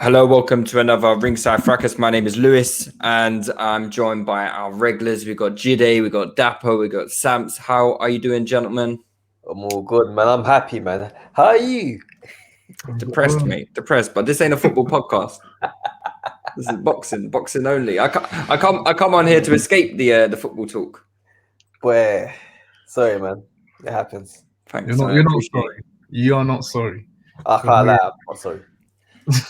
Hello, welcome to another Ringside Fracas. My name is Ruiz, and I'm joined by our regulars. We've got Jide, we've got Dapo, we've got Samps. How are you doing, gentlemen? I'm all good, man. I'm happy, man. How are you? Depressed, mate. Depressed, but this ain't a football podcast. This is boxing only. I come on here to escape the football talk. Boy, sorry, man. It happens. Thanks. You're not sorry. You are not sorry. I can't lie. I'm not sorry.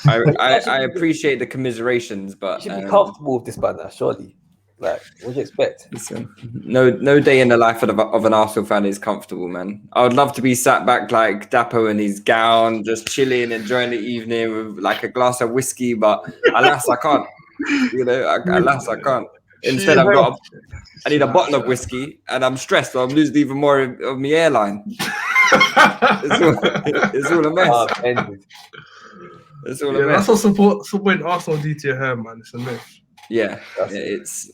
I appreciate the commiserations, but You should be comfortable with this by now, surely. Like, what do you expect? Listen, no day in the life of an Arsenal fan is comfortable, man. I would love to be sat back like Dapo in his gown, just chilling, enjoying the evening with like a glass of whiskey, but alas, I can't. Alas, I can't. Instead, I need a bottle of whiskey, and I'm stressed, so I'm losing even more of my airline. It's all a mess. It's all a mess. That's what supporting Arsenal do to your hair, man. It's a myth. Yeah, it's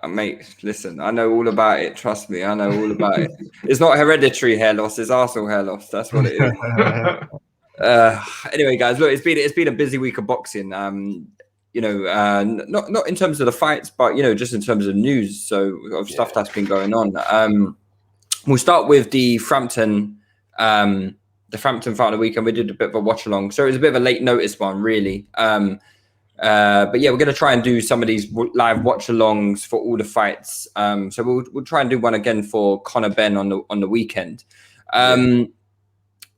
mate. Listen, I know all about it. Trust me, I know all about it. It's not hereditary hair loss; it's Arsenal hair loss. That's what it is. Anyway, guys, look, it's been a busy week of boxing. Not in terms of the fights, but just in terms of news. So of stuff that's been going on. We'll start with the Frampton. The Frampton fight on the weekend. We did a bit of a watch along, so it was a bit of a late notice one, really. But yeah, we're going to try and do some of these live watch alongs for all the fights. So we'll try and do one again for Conor Benn on the weekend.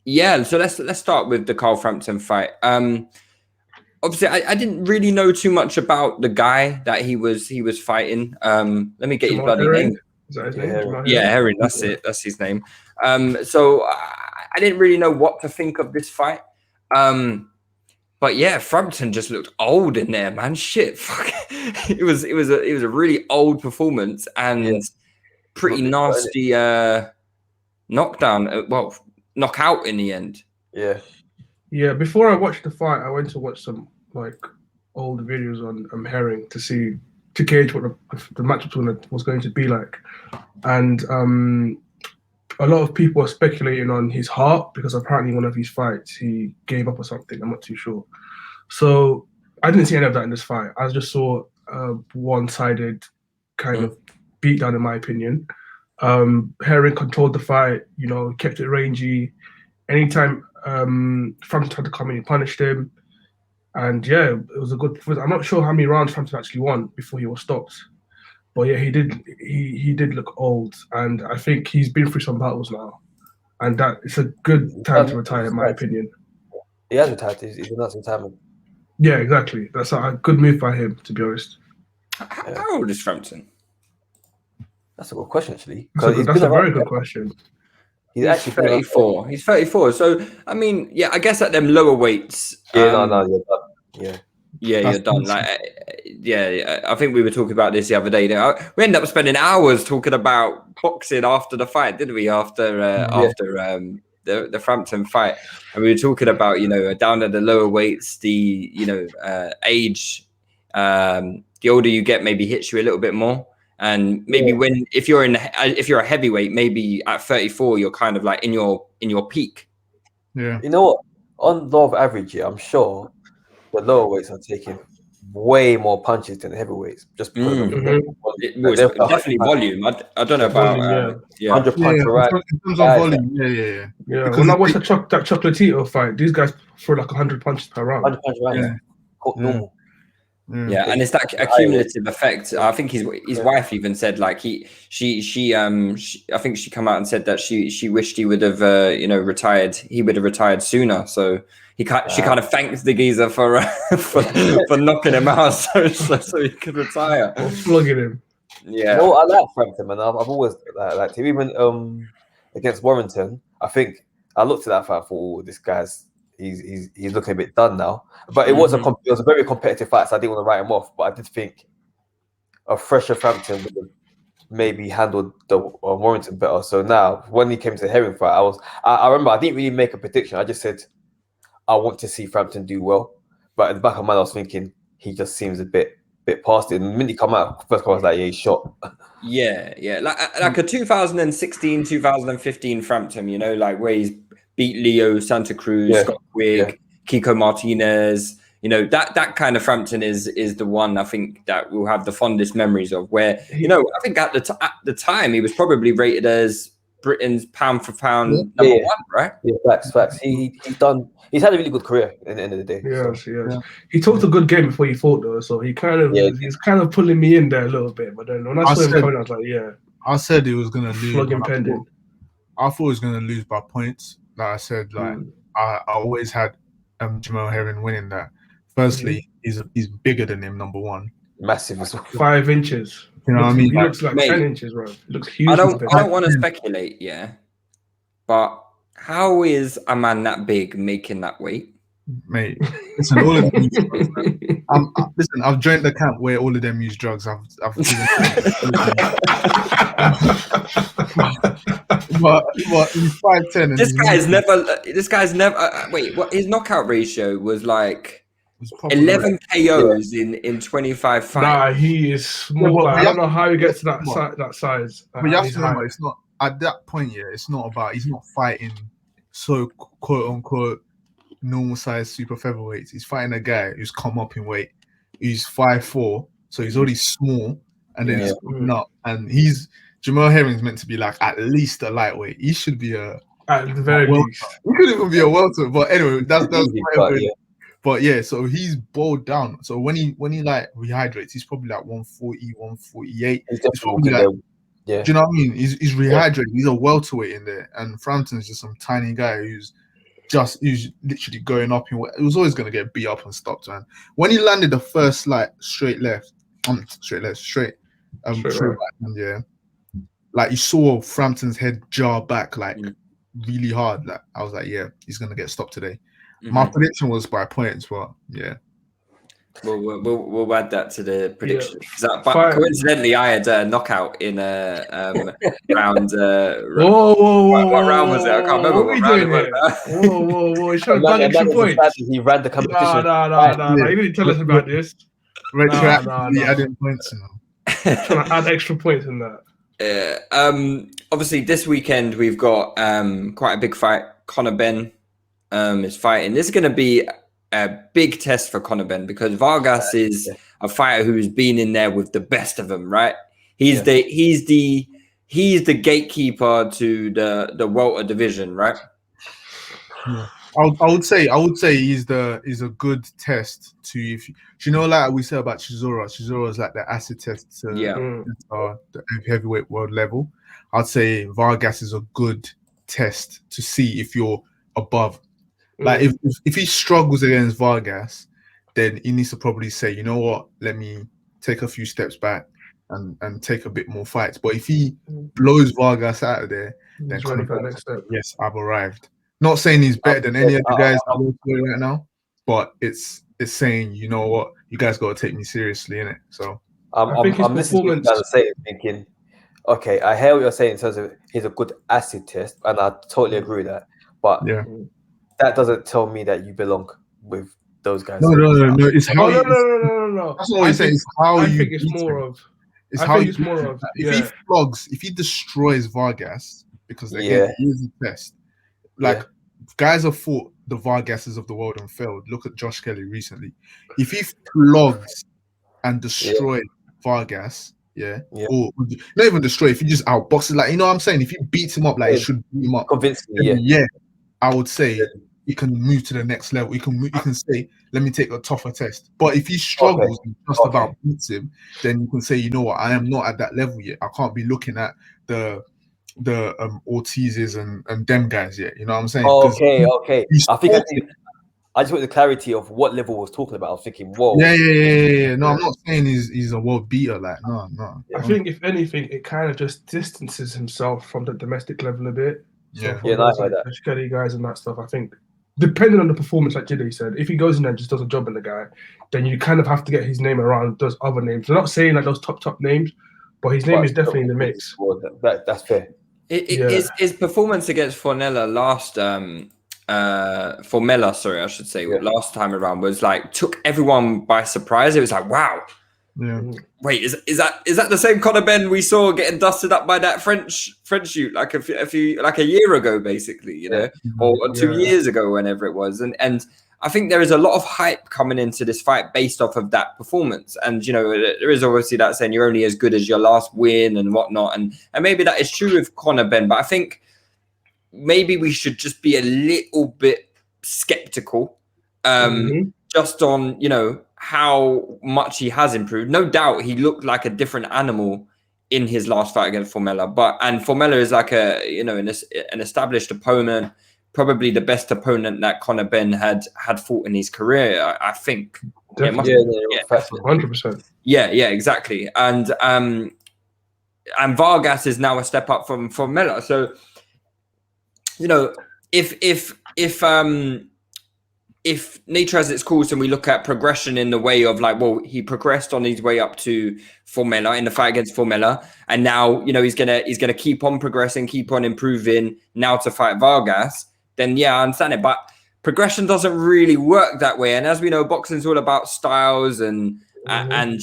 Yeah. So let's start with the Carl Frampton fight. Obviously, I didn't really know too much about the guy that he was fighting. Let me get his bloody name. Is that his name? Yeah, Herring. That's it. That's his name. So I didn't really know what to think of this fight. But yeah, Frampton just looked old in there, man. Shit, fuck. It was a really old performance and pretty nasty knockdown. Well, knockout in the end. Yeah. Before I watched the fight, I went to watch some like old videos on Herring to gauge what the matchup was going to be like, and a lot of people are speculating on his heart because apparently one of his fights he gave up or something. I'm not too sure. So I didn't see any of that in this fight. I just saw a one-sided kind of beatdown, in my opinion. Herring controlled the fight, kept it rangy. Anytime Frampton tried to come in, he punished him. And yeah, it was a good performance. I'm not sure how many rounds Frampton actually won before he was stopped. But yeah, he did look old, and I think he's been through some battles now, and that it's a good time to retire, in my opinion. He has retired. He's announced retirement. Yeah, exactly. That's a good move by him, to be honest. How old is Frampton? That's a good question, actually. That's a very good question. He's actually 34. He's 34. So I mean, yeah, I guess at them lower weights. You're done. Yeah, you're done. Like, I think we were talking about this the other day. We ended up spending hours talking about boxing after the fight, didn't we? After the Frampton fight, and we were talking about down at the lower weights, the age, the older you get, maybe hits you a little bit more, and maybe if you're a heavyweight, maybe at 34, you're kind of like in your peak. Yeah. You know what? On law of average, I'm sure the lower weights are taking way more punches than the heavyweights. Just because it's definitely volume. I don't know about 100 punch right. In terms of volume, yeah. When I watched that Chocolatito fight, these guys threw like 100 punches per round. 100 punch right. Normal. Yeah, and it's that accumulative effect. I think his wife even said like I think she come out and said that she wished he would have retired. He would have retired sooner. So she kind of thanks the geezer for knocking him out so he could retire. Or flogging him. Yeah. No, I like Frampton, man. I've always liked him. Even against Warrington, I think I looked at that fight for this guy's. He's looking a bit done now, but it was a very competitive fight, so I didn't want to write him off. But I did think a fresher Frampton would have maybe handled the Warrington better. So now, when he came to the Herring fight, I remember I didn't really make a prediction. I just said I want to see Frampton do well, but in the back of my mind, I was thinking he just seems a bit past it. And the minute he come out, first I was like, yeah, he's shot. Yeah, like a 2016, 2015 Frampton, like where he's beat Leo, Santa Cruz, Scott Quigg, Kiko Martinez, you know, that kind of Frampton is the one I think that we'll have the fondest memories of. Where, you know, I think at the time he was probably rated as Britain's pound for pound number one, right? Yeah, facts. He's had a really good career at the end of the day. Yes. He talked a good game before he fought though, so he kind of he's kind of pulling me in there a little bit. But then when I saw him coming, I was like, I said he was gonna lose. Flogging pending. I thought he was gonna lose by points. Like I said, like I always had Jamel Herring winning that. Firstly, he's bigger than him, number one. Massive as well. 5 inches. You know what I mean? He looks like 10 inches, bro. He looks huge. I don't want to speculate, but how is a man that big making that weight? Mate, listen, all of them listen, I've joined the camp where all of them use drugs. But he's 5'10". This guy's never. Wait, what? His knockout ratio was like 11 KOs in 25 fights. Nah, he is small. I don't know how he gets to that size. But you have to remember, it's not at that point. It's not about. He's not fighting so quote unquote normal size super featherweights. He's fighting a guy who's come up in weight. He's 5'4", so he's already small, and then he's coming up. And Jamel Herring's meant to be like at least a lightweight. He should be at the very least. He could even be a welterweight. But anyway, that's But yeah, so he's bowled down. So when he like rehydrates, he's probably like 140, 148. He's definitely like, do you know what I mean? He's rehydrating. He's a welterweight in there, and Frampton's just some tiny guy who's literally going up. He was always going to get beat up and stopped, man. When he landed the first like straight right, like you saw Frampton's head jar back like really hard. Like I was like, yeah, he's going to get stopped today. My prediction was by points, but yeah. We'll add that to the prediction. But coincidentally, I had a knockout in a round. What round was it? I can't remember what round it was. Whoa! He's trying to add extra points. He ran the competition. No. You didn't tell us about this. Retroactively adding points. Trying to add extra points in that. Obviously, this weekend we've got quite a big fight. Conor Benn is fighting. This is going to be a big test for Conor Benn because Vargas is a fighter who's been in there with the best of them, right? He's the gatekeeper to the welter division, right? Yeah. I would say he's a good test to like we said about Chisora. Chisora is like the acid test to the heavyweight world level. I'd say Vargas is a good test to see if you're above. Like if he struggles against Vargas, then he needs to probably say, you know what, let me take a few steps back and take a bit more fights. But if he blows Vargas out of there, then ready for the next step. Yes, I've arrived. Not saying he's better than any of the guys I'm doing right now, but it's saying, you know what, you guys got to take me seriously, innit? So I'm listening to you guys say, thinking, okay, I hear what you're saying in terms of he's a good acid test, and I totally agree with that. But that doesn't tell me that you belong with those guys. No. It's how. No. That's what I'm saying. It's how I you. think it's more of. If he destroys Vargas, because again, here's the test. Like guys have fought the Vargases of the world and failed. Look at Josh Kelly recently. If he flogs and destroys Vargas, or not even destroy, if he just outboxes, like, you know what I'm saying? If he beats him up like he should beat him up, convincingly, I would say he can move to the next level. He can say, let me take a tougher test. But if he struggles and just about beats him, then you can say, you know what, I am not at that level yet. I can't be looking at the Ortizes and them guys yet. You know what I'm saying? Okay. I just want the clarity of what level I was talking about. I was thinking, whoa. Yeah. No, I'm not saying he's a world beater. Like, no. I think if anything, it kind of just distances himself from the domestic level a bit. Nice like that. Scary guys and that stuff. I think, depending on the performance, like Jiddy said, if he goes in there and just does a job in the guy, then you kind of have to get his name around those other names. I'm not saying like those top names, but his name is definitely in the mix. That's fair. His performance against Formella last time around was like took everyone by surprise. It was like, wow. Yeah. Wait, is that the same Conor Benn we saw getting dusted up by that French shoot like a year ago, basically, you know, or 2 years ago, whenever it was, and I think there is a lot of hype coming into this fight based off of that performance. And, you know, there is obviously that saying you're only as good as your last win and whatnot. And maybe that is true with Conor Benn, but I think maybe we should just be a little bit skeptical just on, you know, how much he has improved. No doubt he looked like a different animal in his last fight against Formella, and Formella is like an established opponent, probably the best opponent that Conor Benn had fought in his career, I think. Definitely. 100%. Yeah, exactly. And Vargas is now a step up from Formella. So, you know, if nature has its course and we look at progression in the way of like, well, he progressed on his way up to Formella in the fight against Formella, and now, you know, he's gonna keep on progressing, keep on improving now to fight Vargas, then yeah, I understand it. But progression doesn't really work that way. And as we know, boxing is all about styles and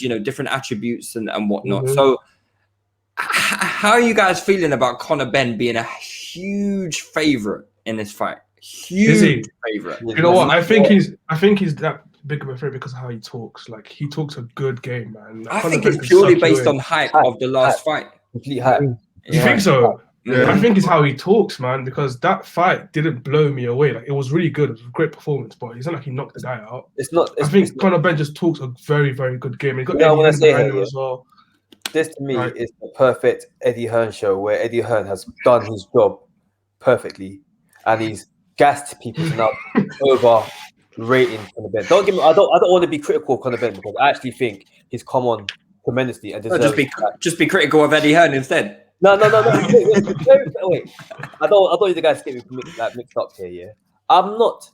you know, different attributes and whatnot. So how are you guys feeling about Conor Benn being a huge favorite in this fight? Huge favorite. You know what? I think he's that big of a favorite because of how he talks. Like, he talks a good game, man. I think it's purely based on hype of the last fight. Complete hype. You think so? Yeah. I think it's how he talks, man, because that fight didn't blow me away. Like, it was really good. It was a great performance, but it's not like he knocked the guy out. I think Conor Benn just talks a very, very good game. He got Eddie Hearn behind him as well. This to me is the perfect Eddie Hearn show, where Eddie Hearn has done his job perfectly, and he's gassed people to now overrating Conor Benn. Don't get me. I don't want to be critical of Conor Benn, because I actually think he's come on tremendously and deserves. Just be critical of Eddie Hearn instead. No. Wait. I don't want you guys to get me mixed up here. Yeah, I'm not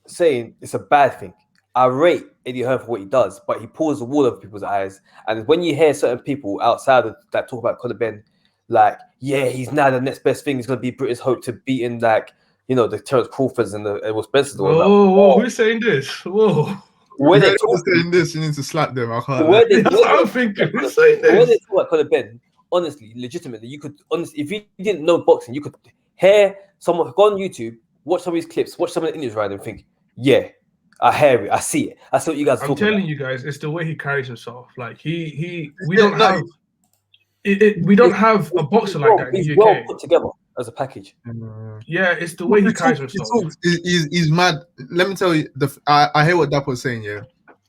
saying it's a bad thing. I rate Eddie Hearn for what he does, but he pulls the wool over people's eyes. And when you hear certain people outside that talk about Conor Benn, like, yeah, he's now the next best thing. He's going to be British hope to beating, like, you know, the Terence Crawfords and the Edward Spencers. Whoa, who's saying this? Whoa. When they're saying this, you need to slap them. I can't. I'm thinking, who's saying this? When they talk about Conor Benn, honestly, legitimately, you could if you didn't know boxing, you could hear someone go on YouTube, watch some of his clips, watch some of the interviews, right, and think, yeah, I hear it, I see it. That's what you guys. I'm telling you guys, it's the way he carries himself. Like we don't have a boxer like that in the UK. He's well put together as a package. Yeah, it's the way he carries himself. He's mad. Let me tell you, I hear what Dapo was saying. Yeah,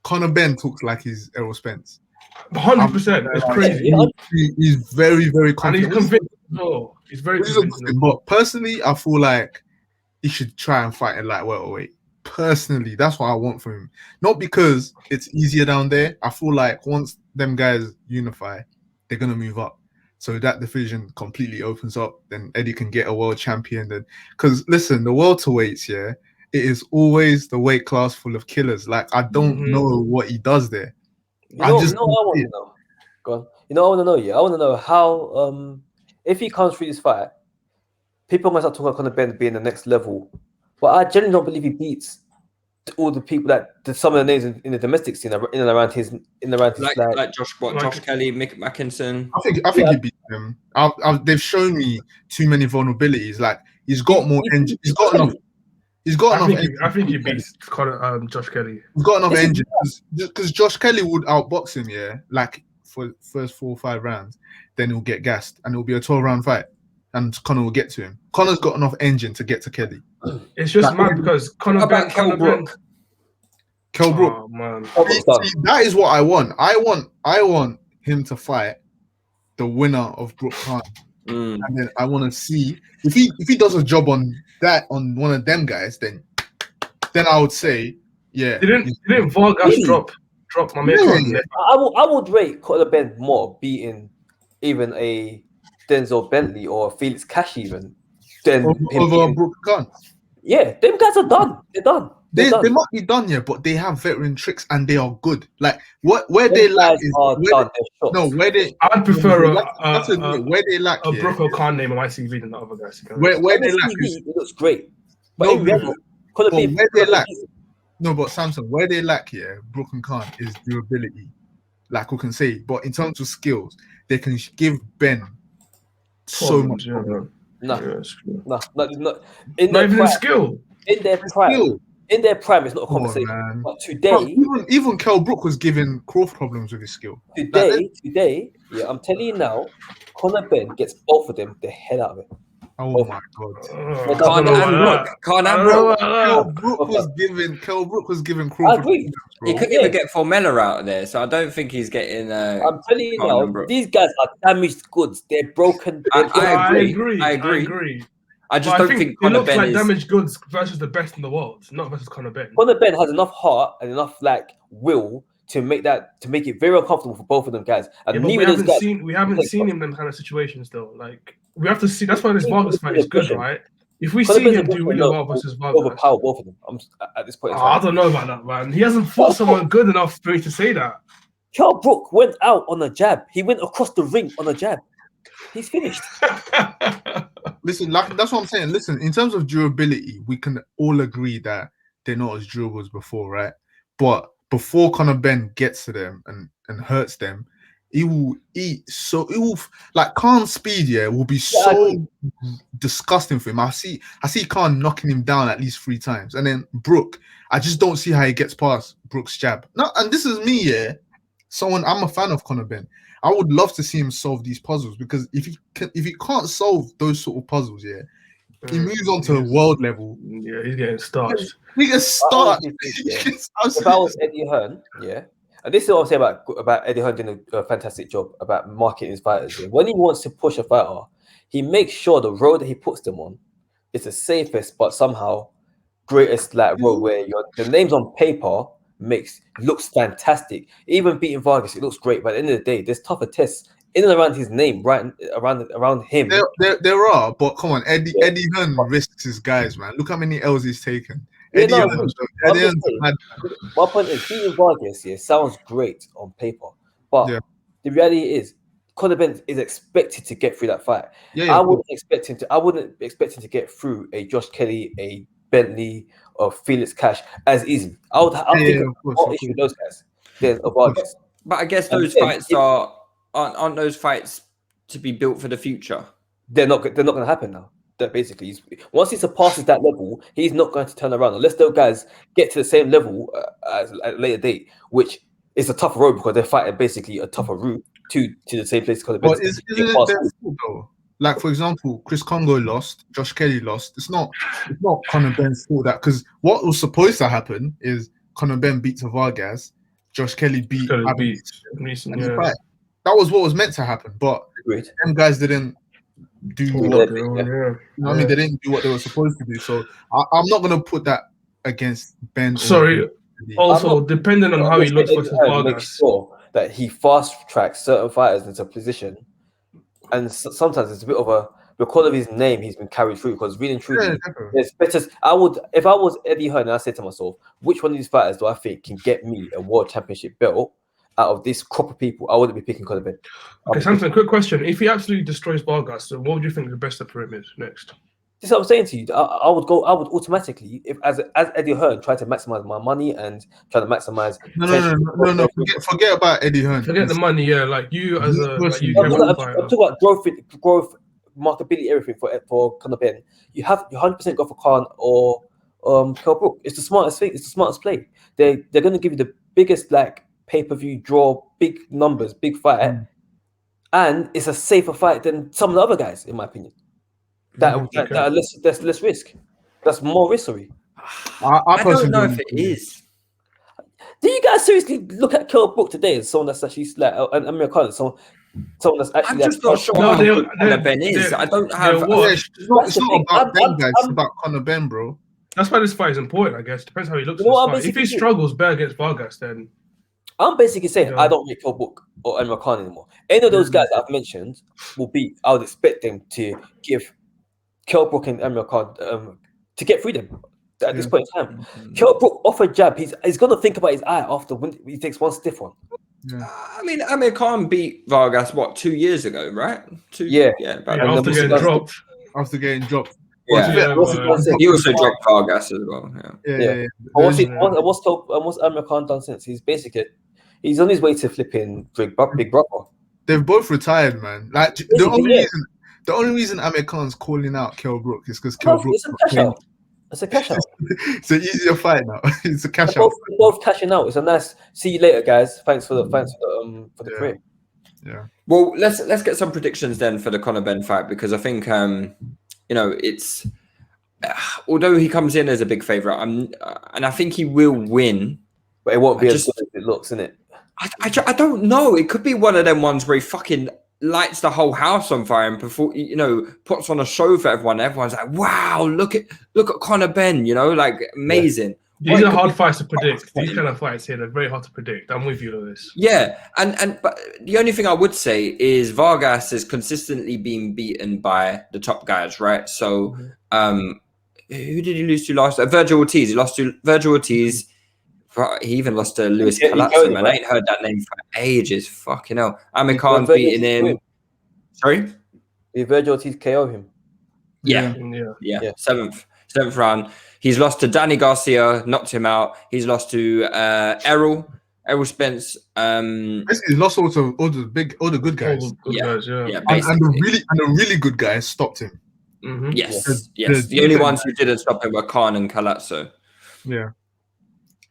Conor Benn talks like he's Errol Spence. 100%. It's crazy. He's very, very confident. And he's convinced. No, he's very convincing. But personally, I feel like he should try and fight in light welterweight. Personally, that's what I want from him. Not because it's easier down there. I feel like once them guys unify, they're gonna move up. So that division completely opens up. Then Eddie can get a world champion. Then, because listen, the welterweights, yeah, it is always the weight class full of killers. Like, I don't know what he does there. I want to know. Go on. You know, I want to know. Yeah, I want to know how. If he comes through this fight, people might start talking about Conor Benn being the next level. But I genuinely don't believe he beats all the people some of the names in the domestic scene in and around his like Josh Kelly, Mick Mackinson. I think he beats them. They've shown me too many vulnerabilities. Like, he's got more engine. He's got enough. I think he beats Josh Kelly. He's got enough engine because Josh Kelly would outbox him, yeah, like for the first 4 or 5 rounds. Then he'll get gassed, and it'll be a 12-round fight. And Conor will get to him. Conor's got enough engine to get to Kelly. It's just mad because Conor Benn. Kell Brook. Oh, man. See, that is what I want. I want him to fight the winner of Brook Khan. And then I want to see if he does a job on one of them guys, then I would say, yeah. Didn't Vargas drop my man? Yeah. I would rate Conor Benn more beating even a Denzel Bentley or Felix Cash even than over Brook Khan. Yeah, them guys are done. They're done. They might be done, yeah, but they have veteran tricks and they are good. Like where they lack is where they. I'd prefer where they lack a Brook Khan name on my CV than the other guys. Where they lack is, it looks great. But but Samson, where they lack here, Brook and Khan is durability, like we can say. But in terms of skills, they can give Benn so much. No. In their prime. In their prime. In their prime, it's not a Come on, conversation. man. But today, Even Kell Brook was giving Crawford problems with his skill. Today, yeah, I'm telling you now, Conor Benn gets both of them the hell out of it. Oh my god! Can't and Brook. Kell Brook was giving I Crawford agree. problems, bro. He couldn't even get Formella out of there, so I don't think he's getting. I'm telling you now, these guys are damaged goods. They're broken. I agree. I just don't think it Conor looks Benn like is damaged goods versus the best in the world, not versus Conor Benn. Conor Benn has enough heart and enough will to make it very uncomfortable for both of them guys. And we haven't seen him in them kind of situations though. Like we have to see. That's why this Vargas fight is good, right? If we see him do really well versus Vargas, overpower both of them. I'm at this point. I don't know about that, man. He hasn't fought someone good enough for me to say that. Kell Brook went out on a jab. He went across the ring on a jab. He's finished. Listen, that's what I'm saying. Listen, in terms of durability, we can all agree that they're not as durable as before, right? But before Conor Benn gets to them and hurts them, he will Khan's speed, will be so disgusting for him. I see Khan knocking him down at least 3 times. And then Brook, I just don't see how he gets past Brook's jab. No, and this is me, I'm a fan of Conor Benn. I would love to see him solve these puzzles, because if he can't solve those sort of puzzles, he moves on to the world level. Yeah, he's getting starched. He gets starched. If I was Eddie Hearn, and this is what I'm saying about Eddie Hearn doing a fantastic job about marketing his fighters. When he wants to push a fighter, he makes sure the road that he puts them on is the safest, but somehow greatest road where the names on paper looks fantastic. Even beating Vargas, it looks great. But at the end of the day, there's tougher tests in and around his name, right around him. There are, but come on, Eddie Hearn risks his guys, man. Look how many L's he's taken. My point is, beating Vargas sounds great on paper, but the reality is, Conor Benn is expected to get through that fight. I wouldn't expect him to get through a Josh Kelly, a Bentley, or Felix Cash as easy. I'll think more issue with those guys than Vargas. But I guess those fights aren't those fights to be built for the future. They're not going to happen now. That basically, once he surpasses that level, he's not going to turn around unless those guys get to the same level at a later date, which is a tougher road because they're fighting basically a tougher route to the same place. But isn't it their fault though? Like, for example, Chris Congo lost, Josh Kelly lost. It's not Conor Benn's fault that, because what was supposed to happen is Conor Benn beats Vargas, Josh Kelly beat Mason. That was what was meant to happen, but them guys didn't do what they didn't do what they were supposed to do. So I'm not gonna put that against Benn. Sorry. Also, depending on how he looks versus Vargas, make sure that he fast tracks certain fighters into position. And sometimes it's a bit of because of his name, he's been carried through. Because really and truly, there's better. If I was Eddie Hearn, and I said to myself, which one of these fighters do I think can get me a world championship belt out of this crop of people? I wouldn't be picking Conor Benn. Okay, Samson, quick question: if he absolutely destroys Vargas, then what would you think the best step for him is next? This is what I'm saying to you. I would automatically, if as Eddie Hearn, try to maximize my money and try to maximize. No. Forget about Eddie Hearn. Forget the money. Like you as a I'm talking about growth, marketability, everything for Conor Benn. You 100% go for Khan or Kell Brook. It's the smartest thing. It's the smartest play. They're going to give you the biggest pay-per-view draw, big numbers, big fight, and it's a safer fight than some of the other guys, in my opinion. That's less risk. That's more risky. I don't know if it is. Do you guys seriously look at Kell Brook today as someone that's actually an American, someone that's actually? I'm just not sure what Conor Benn is. I don't have. It's not about them guys. It's about Conor Benn, bro. That's why this fight is important, I guess. Depends how he looks. If he struggles bad against Vargas, then I'm basically saying I don't rate Kell Brook or Emma Khan anymore. Any of those guys I've mentioned will be. I would expect them to give Kell Brook and Emma Khan to get through them at this point in time. Kell Brook off a jab, he's going to think about his eye after when he takes one stiff one. I mean, Amir Khan beat Vargas 2 years ago, right? After getting dropped. After getting dropped. He also dropped Vargas as well. What's Amir Khan done since? He's on his way to flipping Big Brother. They've both retired, man. Like the only reason Amir Khan's calling out Kell Brook is because Kell Brook. It's a cash out. It's an easier fight now. It's a cash They're out. both cashing out. It's a nice. See you later, guys. Thanks for the frame. Yeah. Well, let's get some predictions then for the Conor Benn fight, because I think it's although he comes in as a big favorite, and I think he will win, but it won't be as good as it looks, innit? I don't know. It could be one of them ones where he fucking lights the whole house on fire and before puts on a show for everyone. Everyone's like, "Wow, look at Conor Benn," like amazing. Yeah. These are hard fights to predict. These kind of fights here, they're very hard to predict. I'm with you on this. Yeah, but the only thing I would say is Vargas has consistently been beaten by the top guys, right? So, who did he lose to last? Virgil Ortiz. He lost to Virgil Ortiz. He even lost to Luis Palazzo, man. I ain't heard that name for ages. Fucking hell. Amir Khan's beating him. Sorry? Did Virgil Ortiz KO him? Yeah. Seventh round. He's lost to Danny Garcia, knocked him out. He's lost to Errol Spence. Basically, he lost all the good guys. And the really good guys stopped him. Mm-hmm. Yes. The only ones who didn't stop him were Khan and Palazzo. Yeah.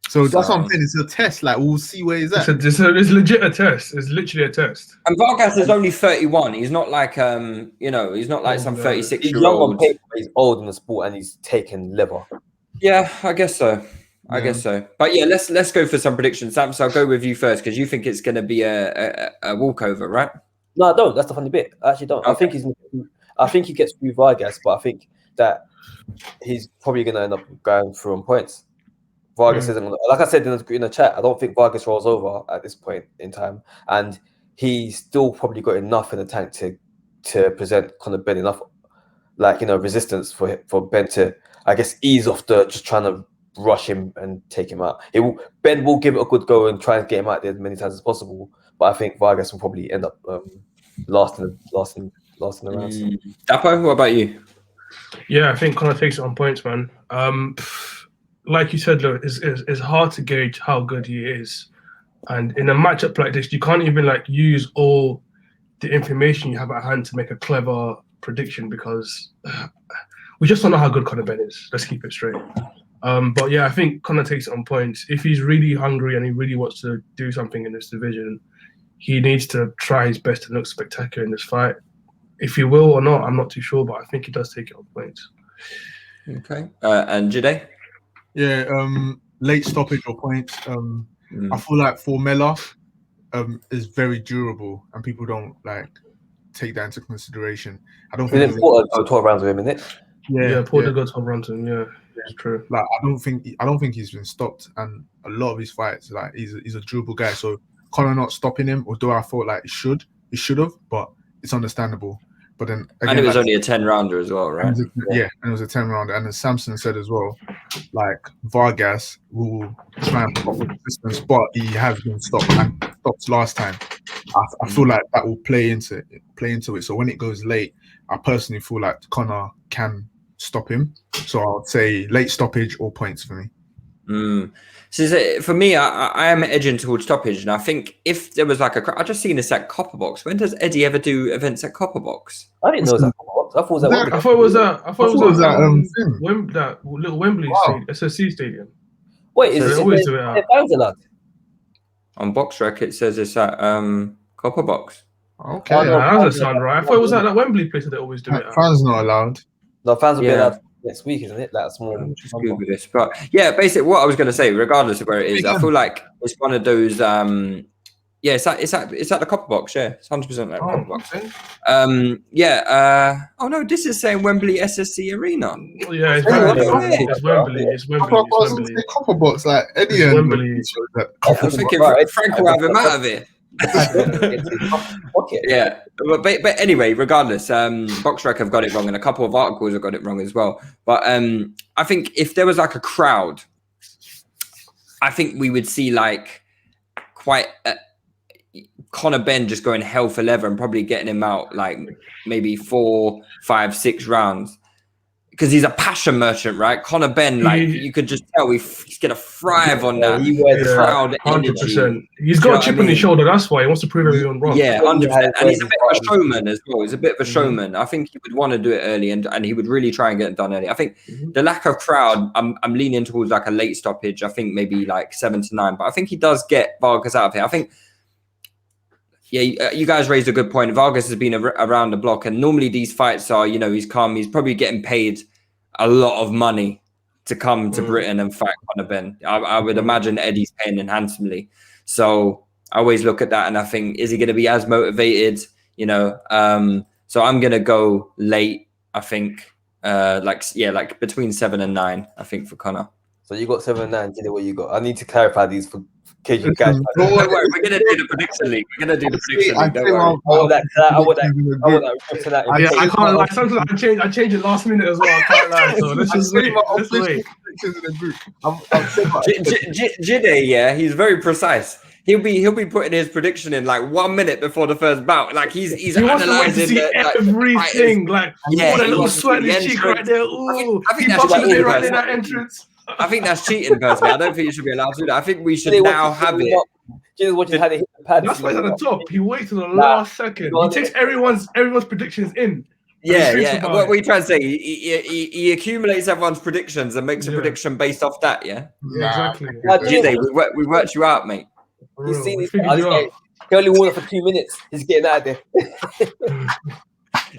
So that's what I'm saying. It's a test. Like, we'll see where he's at. It's legit a test. It's literally a test. And Vargas is only 31. He's not like he's not like some 36-year-old. He's old in the sport and he's taken liver. Yeah, I guess so. I guess so. But yeah, let's go for some predictions. Sam, so I'll go with you first because you think it's going to be a walkover, right? No, I don't. That's the funny bit. I actually don't. Okay. I think he gets through Vargas, but I think that he's probably going to end up going through on points. Vargas isn't gonna, like I said in the chat, I don't think Vargas rolls over at this point in time, and he's still probably got enough in the tank to present Conor Benn enough, resistance for Benn to, I guess, ease off the just trying to rush him and take him out. Benn will give it a good go and try and get him out there as many times as possible, but I think Vargas will probably end up lasting the round. Dapo, what about you? Yeah, I think Conor takes it on points, man. Like you said, look, it's hard to gauge how good he is. And in a matchup like this, you can't even use all the information you have at hand to make a clever prediction because we just don't know how good Conor Benn is. Let's keep it straight. But yeah, I think Conor takes it on points. If he's really hungry and he really wants to do something in this division, he needs to try his best to look spectacular in this fight. If he will or not, I'm not too sure, but I think he does take it on points. Okay. And Jide? Yeah, late stoppage or points. I feel like Formella is very durable, and people don't take that into consideration. I don't think Porter go 12 rounds with him, innit? Yeah, Porter go 12 rounds with him. Yeah, it's true. I don't think he's been stopped, and a lot of his fights, he's a durable guy. So Conor not stopping him, although I thought he should have, but it's understandable. But then again, and it was only a 10-rounder as well, right? And it was a 10-rounder. And as Samson said as well, Vargas will try and pop with resistance, but he has been stopped last time. I feel like that will play into it. So when it goes late, I personally feel like Conor can stop him. So I would say late stoppage or points for me. So for me, I am edging towards stoppage, and I think if there was I just seen this at Copper Box. When does Eddie ever do events at Copper Box? I didn't know it was at Copper Box. I thought it was that little Wembley SSC stadium. Wait, is it fans allowed? On Box Rec, it says it's at Copper Box. Okay, that doesn't sound right. I thought it was at that Wembley place that they always do it. Fans not allowed. No, fans will be allowed next week, isn't it? That's more. Just Google this, but yeah, basically, what I was going to say, regardless of where it is, I feel like it's one of those. It's at the Copper Box. Yeah, it's 100% at Copper Box. Okay. Oh no, this is saying Wembley SSC Arena. Yeah, it's Wembley. It's Wembley. Copper Box, Eddie and Wembley. I was thinking Frank will have him out of it. Yeah, but anyway, regardless, BoxRec have got it wrong, and a couple of articles have got it wrong as well. But I think if there was a crowd, I think we would see quite Conor Benn just going hell for leather and probably getting him out maybe 4, 5, 6 rounds. because he's a passion merchant, right? Conor Benn, like you could just tell he's gonna thrive on that. Crowd 100%. He's got a chip on his shoulder. That's why he wants to prove everyone wrong. Yeah, 100%. And he's a bit of a showman as well. He's a bit of a showman. I think he would want to do it early, and he would really try and get it done early. I think the lack of crowd, I'm leaning towards like a late stoppage. I think maybe like 7 to 9, but I think he does get Vargas out of here. I think. Yeah, you guys raised a good point. Vargas has been around the block, and normally these fights are, he's come. He's probably getting paid a lot of money to come to Britain and fight Conor Benn. I would imagine Eddie's paying him handsomely. So I always look at that and I think, is he going to be as motivated? So I'm going to go late. I think, like between 7 and 9. I think for Conor. So you got 7 and 9. Tell you what you got. I need to clarify these for case you guys. Don't worry, we're gonna do the prediction league. We're gonna do the prediction league. Don't worry. I want that. Yeah, I can't lie. Sometimes I change it last minute as well. I can't lie. So let's just wait. Let's wait. Jide, yeah, he's very precise. He'll be putting his prediction in like 1 minute before the first bout. Like he's analyzing everything. Like what a little sweaty cheek right there. Ooh, I think that's cheating right in that entrance. I think that's cheating, personally. I don't think you should be allowed to do that. I think we should now have it. That's why he's at the top. He waits to the last second. He takes everyone's predictions in. Yeah. What are you trying to say? He accumulates everyone's predictions and makes a prediction based off that. Yeah. Exactly. We worked you out, mate. He's seen this. He only won it for 2 minutes. He's getting out of there.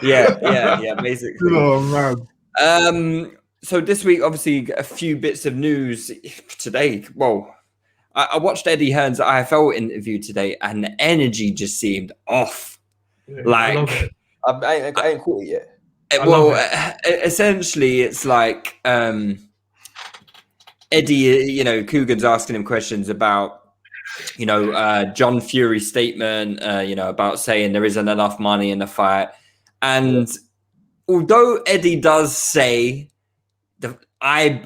yeah, basically. Oh man. So this week, obviously, a few bits of news today. Well, I watched Eddie Hearn's IFL interview today, and the energy just seemed off. I ain't caught it yet. Essentially, it's like Eddie, Coogan's asking him questions about, John Fury's statement, about saying there isn't enough money in the fight. And although Eddie does say,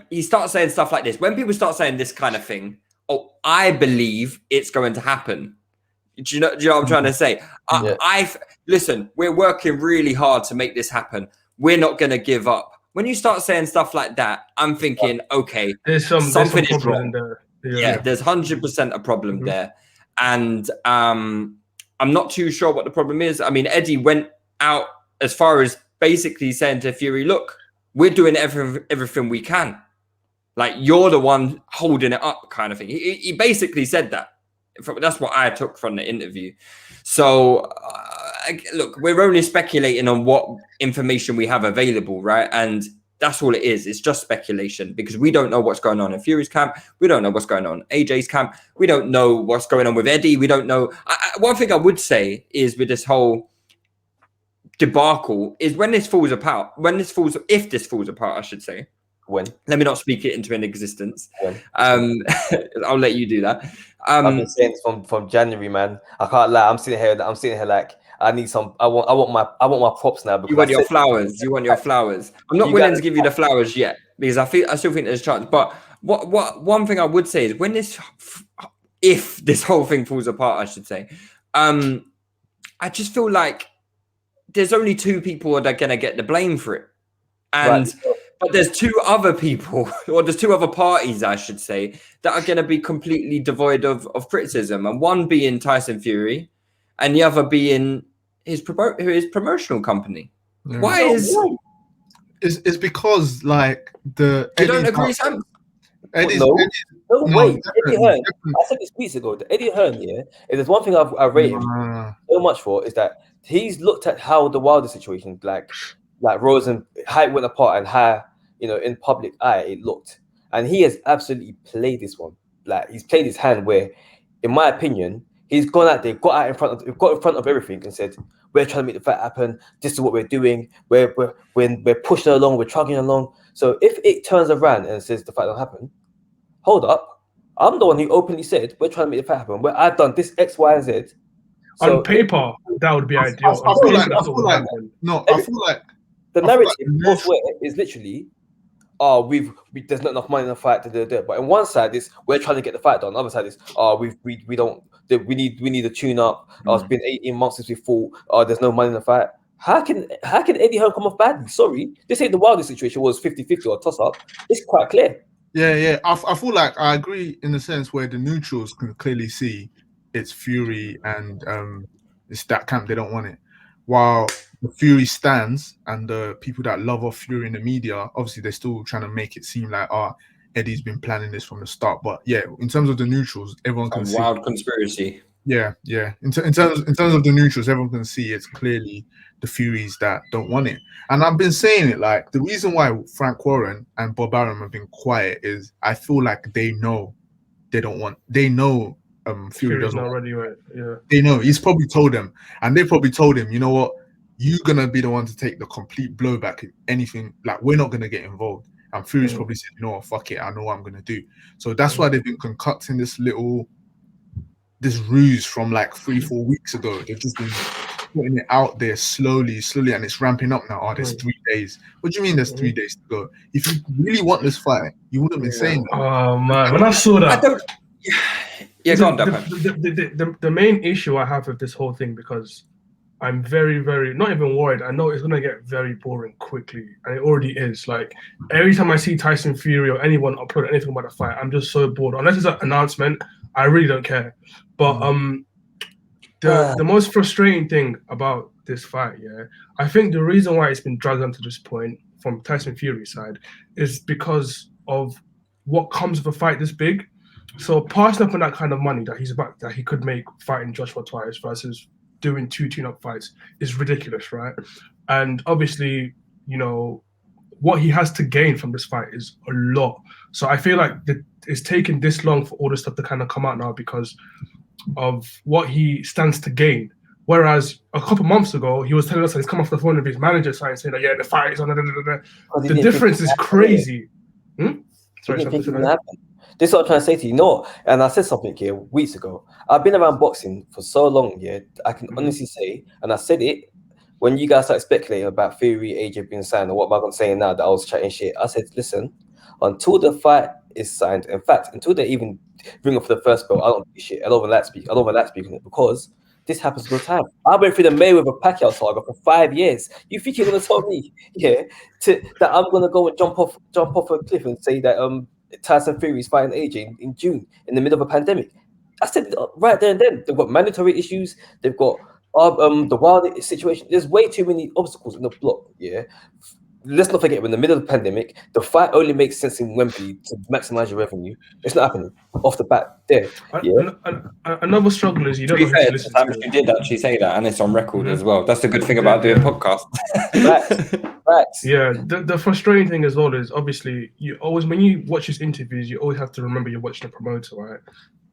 he starts saying stuff like this. When people start saying this kind of thing, I believe it's going to happen. Do you know what I'm trying to say? Listen, we're working really hard to make this happen. We're not going to give up. When you start saying stuff like that, I'm thinking, okay, there's something is wrong. There. Yeah, there's 100% a problem there. And I'm not too sure what the problem is. I mean, Eddie went out as far as basically saying to Fury, look, we're doing everything we can. Like, you're the one holding it up kind of thing. He basically said that. That's what I took from the interview. So, look, we're only speculating on what information we have available, right? And that's all it is. It's just speculation because we don't know what's going on in Fury's camp. We don't know what's going on in AJ's camp. We don't know what's going on with Eddie. We don't know. One thing I would say is with this whole debacle is if this falls apart, I should say. When? Let me not speak it into an existence. I'll let you do that. I've been saying this from January, man. I can't lie. I'm sitting here like I need some. I want my props now. You want your flowers. You want your flowers. I'm not willing to give you the flowers yet because I still think there's a chance. But one thing I would say is if this whole thing falls apart, I should say, I just feel like there's only 2 people that are going to get the blame for it. But there's 2 other people, or there's 2 other parties, I should say, that are going to be completely devoid of criticism. And one being Tyson Fury, and the other being his promotional company. Yeah. Why is... It's because, like, You don't agree, Sam? Wait. Eddie Hearn. I said this weeks ago. Eddie Hearn, yeah, if there's one thing I rate him so much for is that he's looked at how the Wilder situation, like Rose and how it went apart and how, in public eye it looked. And he has absolutely played this one. Like, he's played his hand where, in my opinion, he's got in front of everything and said, we're trying to make the fight happen. This is what we're doing. We're pushing along. We're chugging along. So if it turns around and says the fight don't happen, hold up. I'm the one who openly said, we're trying to make the fight happen. Where I've done this X, Y, and Z. So, on paper, that would be ideal. I feel like the narrative elsewhere is literally, there's not enough money in the fight. But on one side is we're trying to get the fight done. On the other side is we need a tune up. It's been 18 months since we fought. There's no money in the fight. How can Eddie Hearn come off badly? Sorry, this ain't the wildest situation was 50-50 or toss up. It's quite clear. Yeah. I feel like I agree in the sense where the neutrals can clearly see it's Fury and it's that camp, they don't want it. While the Fury stands and the people that love off Fury in the media, obviously they're still trying to make it seem like Eddie's been planning this from the start. But yeah, in terms of the neutrals, everyone can see. Wild conspiracy. Yeah. In terms of the neutrals, everyone can see it's clearly the Furies that don't want it. And I've been saying it, like, the reason why Frank Warren and Bob Arum have been quiet is I feel like they know they don't want. They know Fury doesn't. Not ready, right? Yeah. They know. He's probably told them, and they probably told him, you know what, you're gonna be the one to take the complete blowback if anything. Like, we're not gonna get involved. And Fury's probably said, you know what, fuck it, I know what I'm gonna do. So that's why they've been concocting this ruse from like 3-4 weeks ago. They've just been putting it out there slowly, and it's ramping up now. There's 3 days. What do you mean there's 3 days to go? If you really want this fight, you wouldn't have been saying that. Oh man, when I saw that, go on, the main issue I have with this whole thing, because I'm very, very not even worried. I know it's gonna get very boring quickly, and it already is. Like, every time I see Tyson Fury or anyone upload anything about the fight, I'm just so bored. Unless it's an announcement, I really don't care. But the most frustrating thing about this fight, I think the reason why it's been dragged on to this point from Tyson Fury's side is because of what comes with a fight this big. So passing up on that kind of money that he could make fighting Joshua twice versus doing 2 tune-up fights is ridiculous, right? And obviously, you know, what he has to gain from this fight is a lot. So I feel like it's taken this long for all this stuff to kind of come out now because of what he stands to gain. Whereas a couple months ago, he was telling us that he's come off the phone with his manager saying that, the fight is on. The difference is crazy. Sorry, this is what I'm trying to say to you. You know, and I said something here weeks ago. I've been around boxing for so long, I can honestly say, and I said it when you guys started speculating about Fury, AJ being signed, and what am I going to say now that I was chatting shit? I said, listen, until the fight is signed, in fact, until they even bring up for the first belt, I don't give shit. I don't like speaking it because this happens all the time. I went through the Mayweather Pacquiao saga for 5 years. You think you're going to tell me, that I'm going to go and jump off a cliff and say that Tyson Fury is fighting AJ in June in the middle of a pandemic? I said right there and then. They've got mandatory issues. They've got the wild situation. There's way too many obstacles in the block. Let's not forget, we're in the middle of the pandemic. The fight only makes sense in Wembley to maximize your revenue. It's not happening off the bat there. Another struggle is you don't. To be fair, you did actually say that, and it's on record as well. That's the good thing about doing podcasts. Right. Yeah, the frustrating thing as well is obviously you always, when you watch his interviews, you always have to remember you're watching a promoter, right?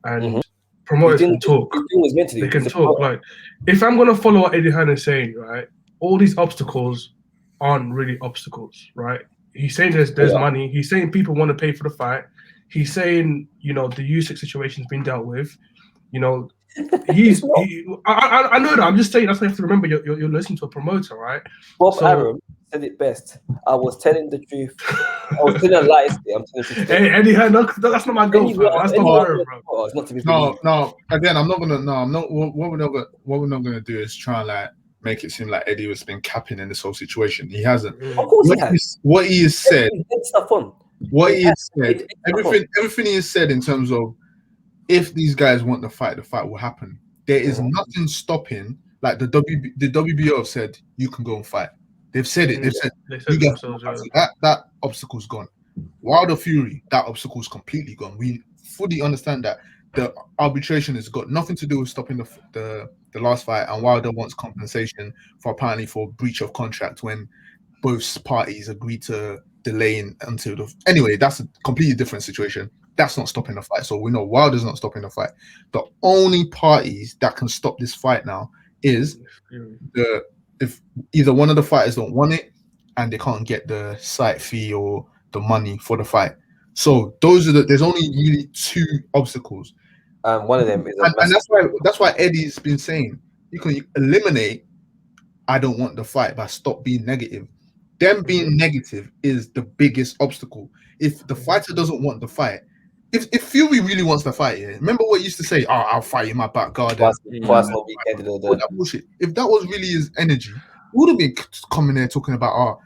And promoters can talk. They can talk. Like, if I'm gonna follow what Eddie Hearn is saying, right, all these obstacles aren't really obstacles, right? He's saying there's money. He's saying people want to pay for the fight. He's saying, the Usyk situation's been dealt with. I know that. I'm just saying that's why you have to remember you're listening to a promoter, right? Bob Arum said it best. I was telling the truth. I was telling lies. I'm telling the truth. Hey, Eddie, that's not my goal. That's not Arum, bro. It's not to be no. Again, I'm not gonna. No, I'm not. What we're not gonna do is try and like make it seem like Eddie has been capping in this whole situation. He hasn't. Of course he has. What he has said. What he has said. Everything he has said in terms of if these guys want the fight will happen. There is nothing stopping. Like the WBO have said, you can go and fight. They've said it. They've said that obstacle's gone. Wilder Fury, that obstacle's completely gone. We fully understand that the arbitration has got nothing to do with stopping the last fight, and Wilder wants compensation for breach of contract when both parties agreed to delaying until anyway. That's a completely different situation. That's not stopping the fight. So we know Wilder's not stopping the fight. The only parties that can stop this fight now is if either one of the fighters don't want it and they can't get the site fee or the money for the fight. So there's only really 2 obstacles. One of them is and that's why Eddie's been saying you can eliminate I don't want the fight by stop being negative. Them being negative is the biggest obstacle. If the fighter doesn't want the fight, if Fury really wants the fight, remember what he used to say, I'll fight in my back garden. Bullshit. If that was really his energy, wouldn't be coming there talking about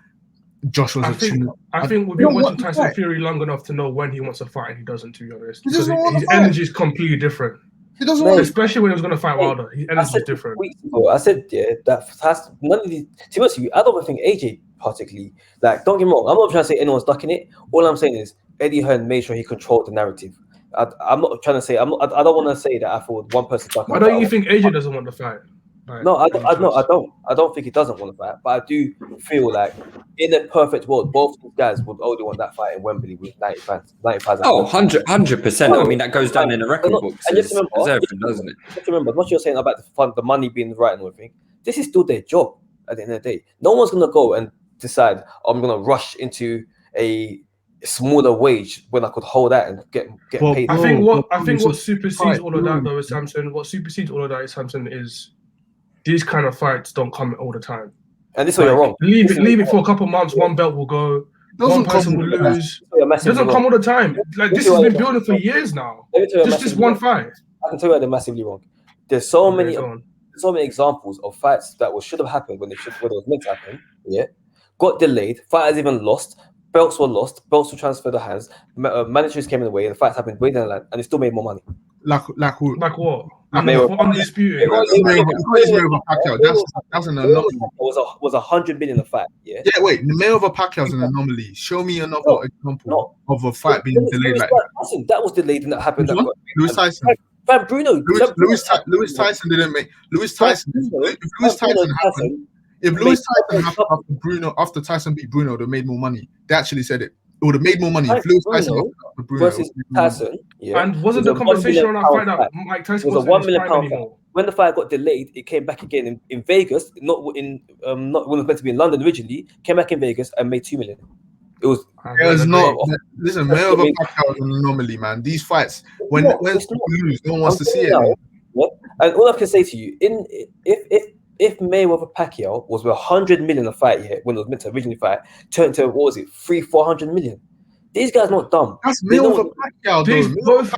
Joshua's I a cheat. think we've been watching Tyson Fury long enough to know when he wants to fight and he doesn't, to be honest. Because his energy is completely different. He doesn't want, especially when he was going to fight Wilder. His energy is different. I said, that has none of these. To be honest with you, I don't think AJ particularly. Like, don't get me wrong. I'm not trying to say anyone's ducking it. All I'm saying is Eddie Hearn made sure he controlled the narrative. I'm not trying to say. I don't want to say that I thought one person ducking. Why don't you think AJ doesn't want to fight? Like, no, I don't think he doesn't want to fight, but I do feel like in a perfect world, both these guys would only want that fight in Wembley with 90 fans. Oh, 100%. I mean, that goes down in the record books as everything, doesn't it? Just remember, what you're saying about the money being right and everything, this is still their job at the end of the day. No one's going to go and decide, I'm going to rush into a smaller wage when I could hold that and get paid. I think what supersedes all of that, though, is Samson. What supersedes all of that is Samson is these kind of fights don't come all the time. And this is where you're wrong. Leave it for a couple months. One belt will go. One person will lose. It doesn't come all the time. Like, this has been building for years now. Just one fight. I can tell you they're massively wrong. There's so many examples of fights that should have happened when it was meant to happen. Yeah, got delayed. Fighters even lost. Belts were lost. Belts were transferred to hands. Managers came in the way, and the fights happened way down the line, and they still made more money. Like who? Like what? Undisputed. That's an anomaly. Was 100 million a fight? Yeah. Yeah. Wait, the Mayweather Pacquiao's an anomaly. Show me another example of a fight being delayed like that. That was delayed, and that happened. Lewis Tyson. Bruno. Lewis Tyson didn't make. Lewis Tyson. If Lewis Tyson happened after Tyson beat Bruno, they made more money. They actually said it. It would have made more money if Lewis Tyson after Bruno versus Tyson. Yeah. And wasn't the conversation on that fight that Mike Tyson was a £1 million fight? When the fight got delayed, it came back again in Vegas. Not when it was meant to be in London originally. Came back in Vegas and made $2 million. It was not. Listen, Mayweather Pacquiao is an anomaly, man. These fights, when people lose, no one wants to see it. Yeah. And all I can say to you, if Mayweather Pacquiao was worth 100 million a fight here when it was meant to originally fight, turned to, what was it, 300-400 million? These guys not dumb. That's Mayweather Pacquiao.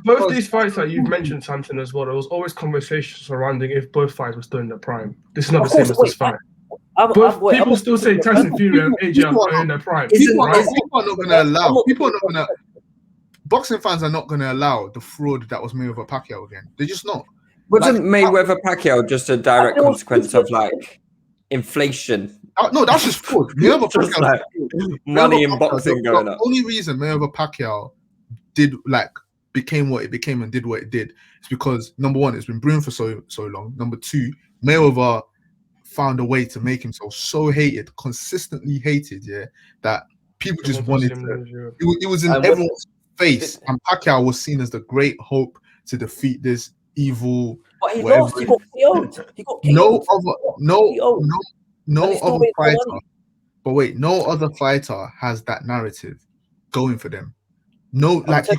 Both these fights that you've mentioned, Samson, as well, there was always conversations surrounding if both fights were still in their prime. This is not the same as this fight. People still say Tyson Fury and AJ are in their prime. People are not going to allow. Boxing fans are not going to allow the fraud that was Mayweather Pacquiao again. They're just not. Wasn't Mayweather Pacquiao just a direct consequence of like inflation? No, that's just fraud. Mayweather Pacquiao, like money in boxing going up. The only reason Mayweather Pacquiao became what it became and did what it did is because, number one, it's been brewing for so long. Number two, Mayweather found a way to make himself so hated, consistently hated, that people just wanted to. It was in everyone's face, and Pacquiao was seen as the great hope to defeat this evil. But he lost. He got KO'd. No other fighter. But wait, no other fighter has that narrative going for them. No, like you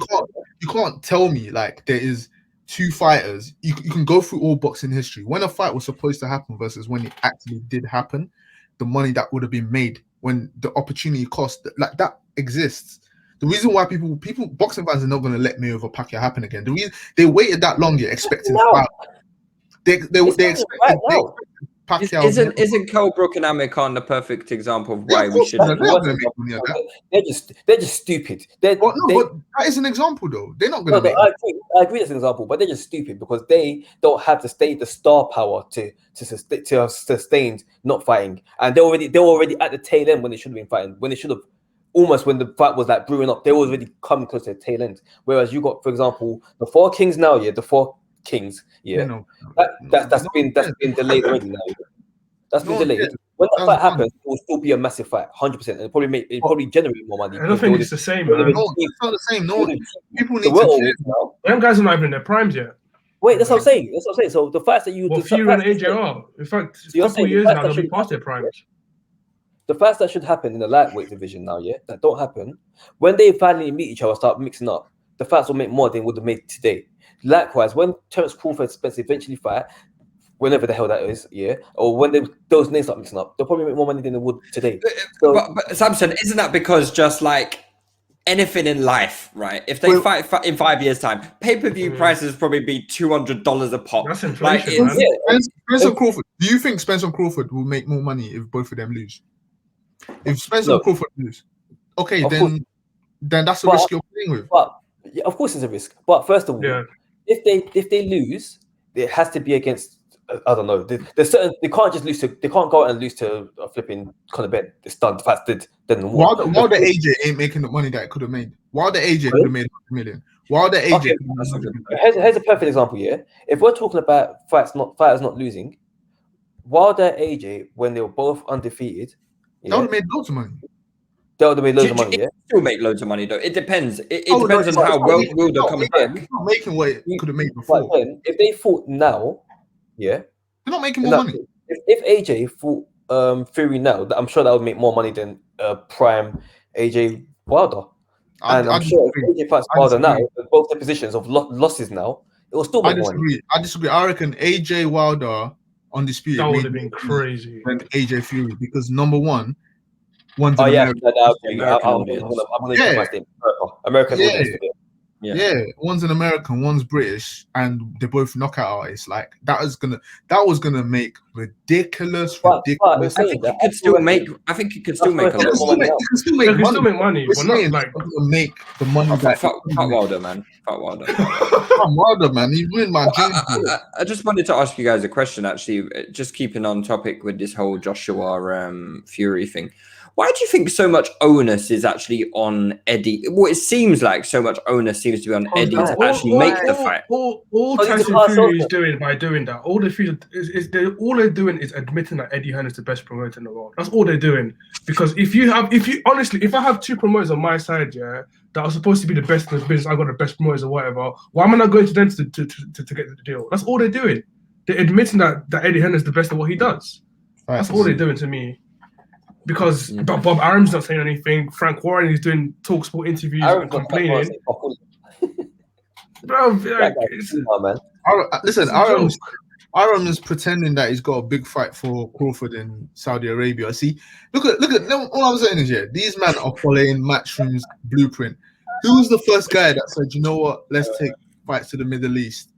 can't tell me like there is two fighters. You can go through all boxing history. When a fight was supposed to happen versus when it actually did happen, the money that would have been made, when the opportunity cost, like that exists. The reason why people boxing fans are not going to let Mayweather Pacquiao happen again. The reason they waited that long, expecting they expected Pacquiao. Isn't Kell Brook and Amir Khan the perfect example of why we should? They're just stupid. But that is an example though. They're not going to. I agree that's an example, but they're just stupid because they don't have the star power to have sustained not fighting, and they're already at the tail end when they should have been fighting. When they should have. Almost when the fight was like brewing up, they were already coming close to the tail end. Whereas you got, for example, the Four Kings now, that's been delayed already now. That's been delayed. When that fight happens, it will still be a massive fight, 100%. And it probably generate more money. I don't think it's the same, man. No, it's not the same. No, people need to. Them guys are not even in their primes yet. Wait, that's what I'm saying. So the fights that you do, Fury and AJ are. In fact, a couple of years now, they'll be past their primes. The fights that should happen in the lightweight division now, that don't happen. When they finally meet each other, start mixing up, the fights will make more than they would have made today. Likewise, when Terence Crawford and Spence eventually fight, whenever the hell that is, or when those names start mixing up, they'll probably make more money than they would today. So, but Samson, isn't that because just like anything in life, right? If they fight in 5 years' time, pay-per-view prices probably be $200 a pop. That's inflation, man. Spencer Crawford. Do you think Spencer Crawford will make more money if both of them lose? If Spencer Crawford lose, okay, then that's a risk you're playing with. But of course, it's a risk. But first of all, if they lose, it has to be against. I don't know. There's certain they can't just lose to. They can't go out and lose to a flipping Conor Benn. It's done. The fact that then while the AJ ain't making the money that it could have made. While the AJ could have made $1 million. While the AJ. Okay. Here's a perfect example. Yeah, if we're talking about fighters not losing, while the AJ when they were both undefeated, that would have made loads of money. That would have made loads of money. Yeah, still make loads of money though. It depends. It depends on how well Wilder comes back. It's not making what it could have made before. Then, if they fought now, they're not making more money. If AJ fought Fury now, I'm sure that would make more money than prime AJ Wilder. And I'm sure if AJ fights Wilder now, both the positions of losses now, it will still make money. I disagree. I reckon AJ Wilder undisputed that would have been crazy. Than AJ Fury because number one. One's American. One's an American, one's British, and they're both knockout artists. Like that was gonna make ridiculous. I think it could still make. I think it could still make a lot of money. It can still make money. But not like make the money. Fuck Wilder, man. Fuck Wilder. Wilder, man. He ruined my dreams. I just wanted to ask you guys a question. Actually, just keeping on topic with this whole Joshua Fury thing. Why do you think so much onus is actually on Eddie? Well, it seems like so much onus seems to be on Eddie to actually make the fight. All Tyson Fury is doing by doing that, all they're doing is admitting that Eddie Hearn is the best promoter in the world. That's all they're doing. Because if I have two promoters on my side, that are supposed to be the best in the business, I got the best promoters or whatever. Why am I not going to them to get the deal? That's all they're doing. They're admitting that Eddie Hearn is the best at what he does. That's all they're doing to me. Because Bob Arum's not saying anything. Frank Warren is doing TalkSport interviews and complaining. Bro, listen, Arum is pretending that he's got a big fight for Crawford in Saudi Arabia. See, look at. All I'm saying is, these men are following Matchroom's blueprint. Who was the first guy that said, you know what, let's take fights to the Middle East?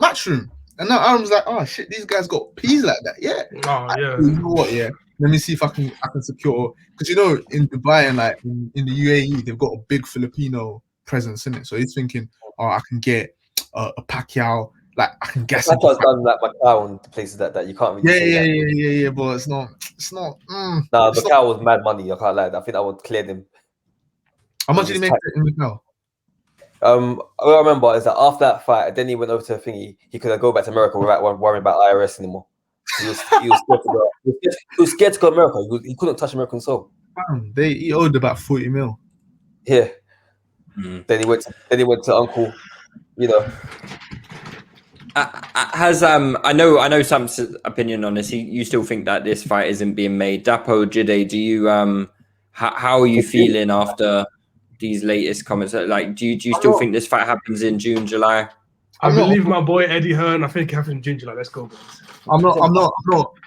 Matchroom. And now Arum's like, oh shit, these guys got peas like that. Yeah. Oh yeah. You know what? Yeah. Let me see if I can secure, because in Dubai and like in the UAE they've got a big Filipino presence in it. So he's thinking, I can get a Pacquiao, like I can guess. Pacquiao's done like Macau and places that you can't really. Yeah, but it's not. Nah, Macau was mad money. I can't lie. I think that would clear them. How much did he make in Macau? All I remember is that after that fight, then he went over to a thingy. He could go back to America without worrying about IRS anymore. He was scared to go to America. He couldn't touch American soul. He owed about 40 mil. Yeah. Then he went to Uncle. Has I know Sam's opinion on this. You still think that this fight isn't being made? Dapo Jide, do you how are you feeling after these latest comments? Like, do you still think this fight happens in June, July? I believe my boy Eddie Hearn. I think it happens in June, July. Let's go, boys. I'm not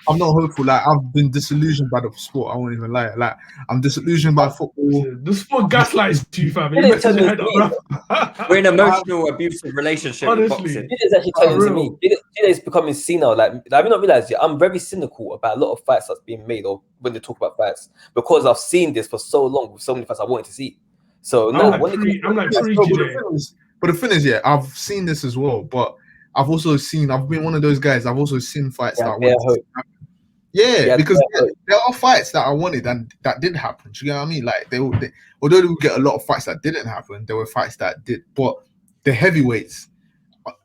hopeful. Like, I've been disillusioned by the sport. I won't even lie. Like, I'm disillusioned by football. The sport gaslights you, fam. We're in an emotional, abusive relationship. Honestly, it is actually turning to me. It is becoming senile. Like, I not realize. I'm very cynical about a lot of fights that's being made, or when they talk about fights, because I've seen this for so long with so many fights I wanted to see. So no, I'm like free. But the thing is, I've seen this as well, but I've been one of those guys. I've also seen fights that because there are fights that I wanted and that did happen. Do you know what I mean? Like although they would get a lot of fights that didn't happen, there were fights that did. But the heavyweights,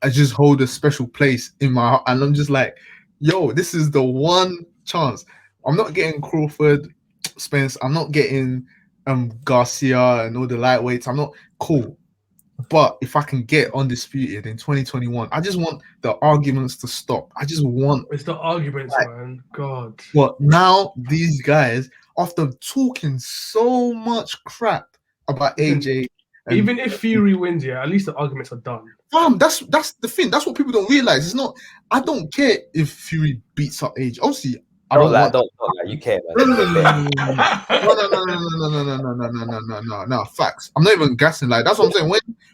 I just hold a special place in my heart, and I'm just like, yo, this is the one chance. I'm not getting Crawford, Spence. I'm not getting Garcia and all the lightweights. I'm not cool. But if I can get undisputed in 2021, I just want the arguments to stop. It's the arguments, man. God. But now these guys, after talking so much crap about AJ, even if Fury wins, at least the arguments are done. That's the thing. That's what people don't realize. It's not. I don't care if Fury beats up AJ. Obviously, I don't want. Don't lie. You care, No, man. No. Facts. I'm not even gassing. Like, that's what I'm saying.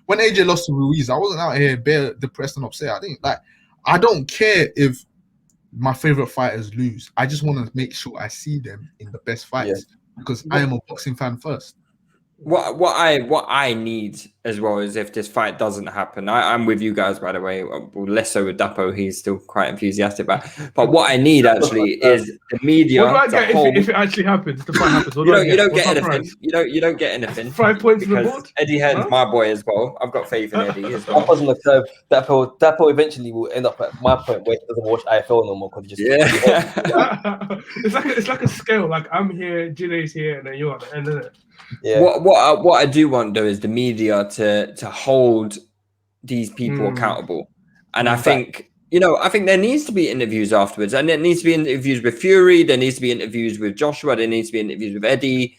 When AJ lost to Ruiz, I wasn't out here bare depressed and upset. I don't care if my favorite fighters lose. I just want to make sure I see them in the best fights because I am a boxing fan first. What I need as well is if this fight doesn't happen. I'm with you guys, by the way. Well, less so with Dapo. He's still quite enthusiastic about. But what I need actually is the media. What do I get if it actually happens? The fight happens. You don't get anything. You don't get anything. 5 points on the board. Eddie Hearn's my boy as well. I've got faith in Eddie as well. On the curve. Dapo eventually will end up at my point where he doesn't watch IFL no more because he just It's like a scale. Like I'm here, Jine's here, and then you're at the end of it. Yeah. What I do want though is the media to hold these people accountable, and I think there needs to be interviews afterwards, and there needs to be interviews with Fury, there needs to be interviews with Joshua, there needs to be interviews with Eddie,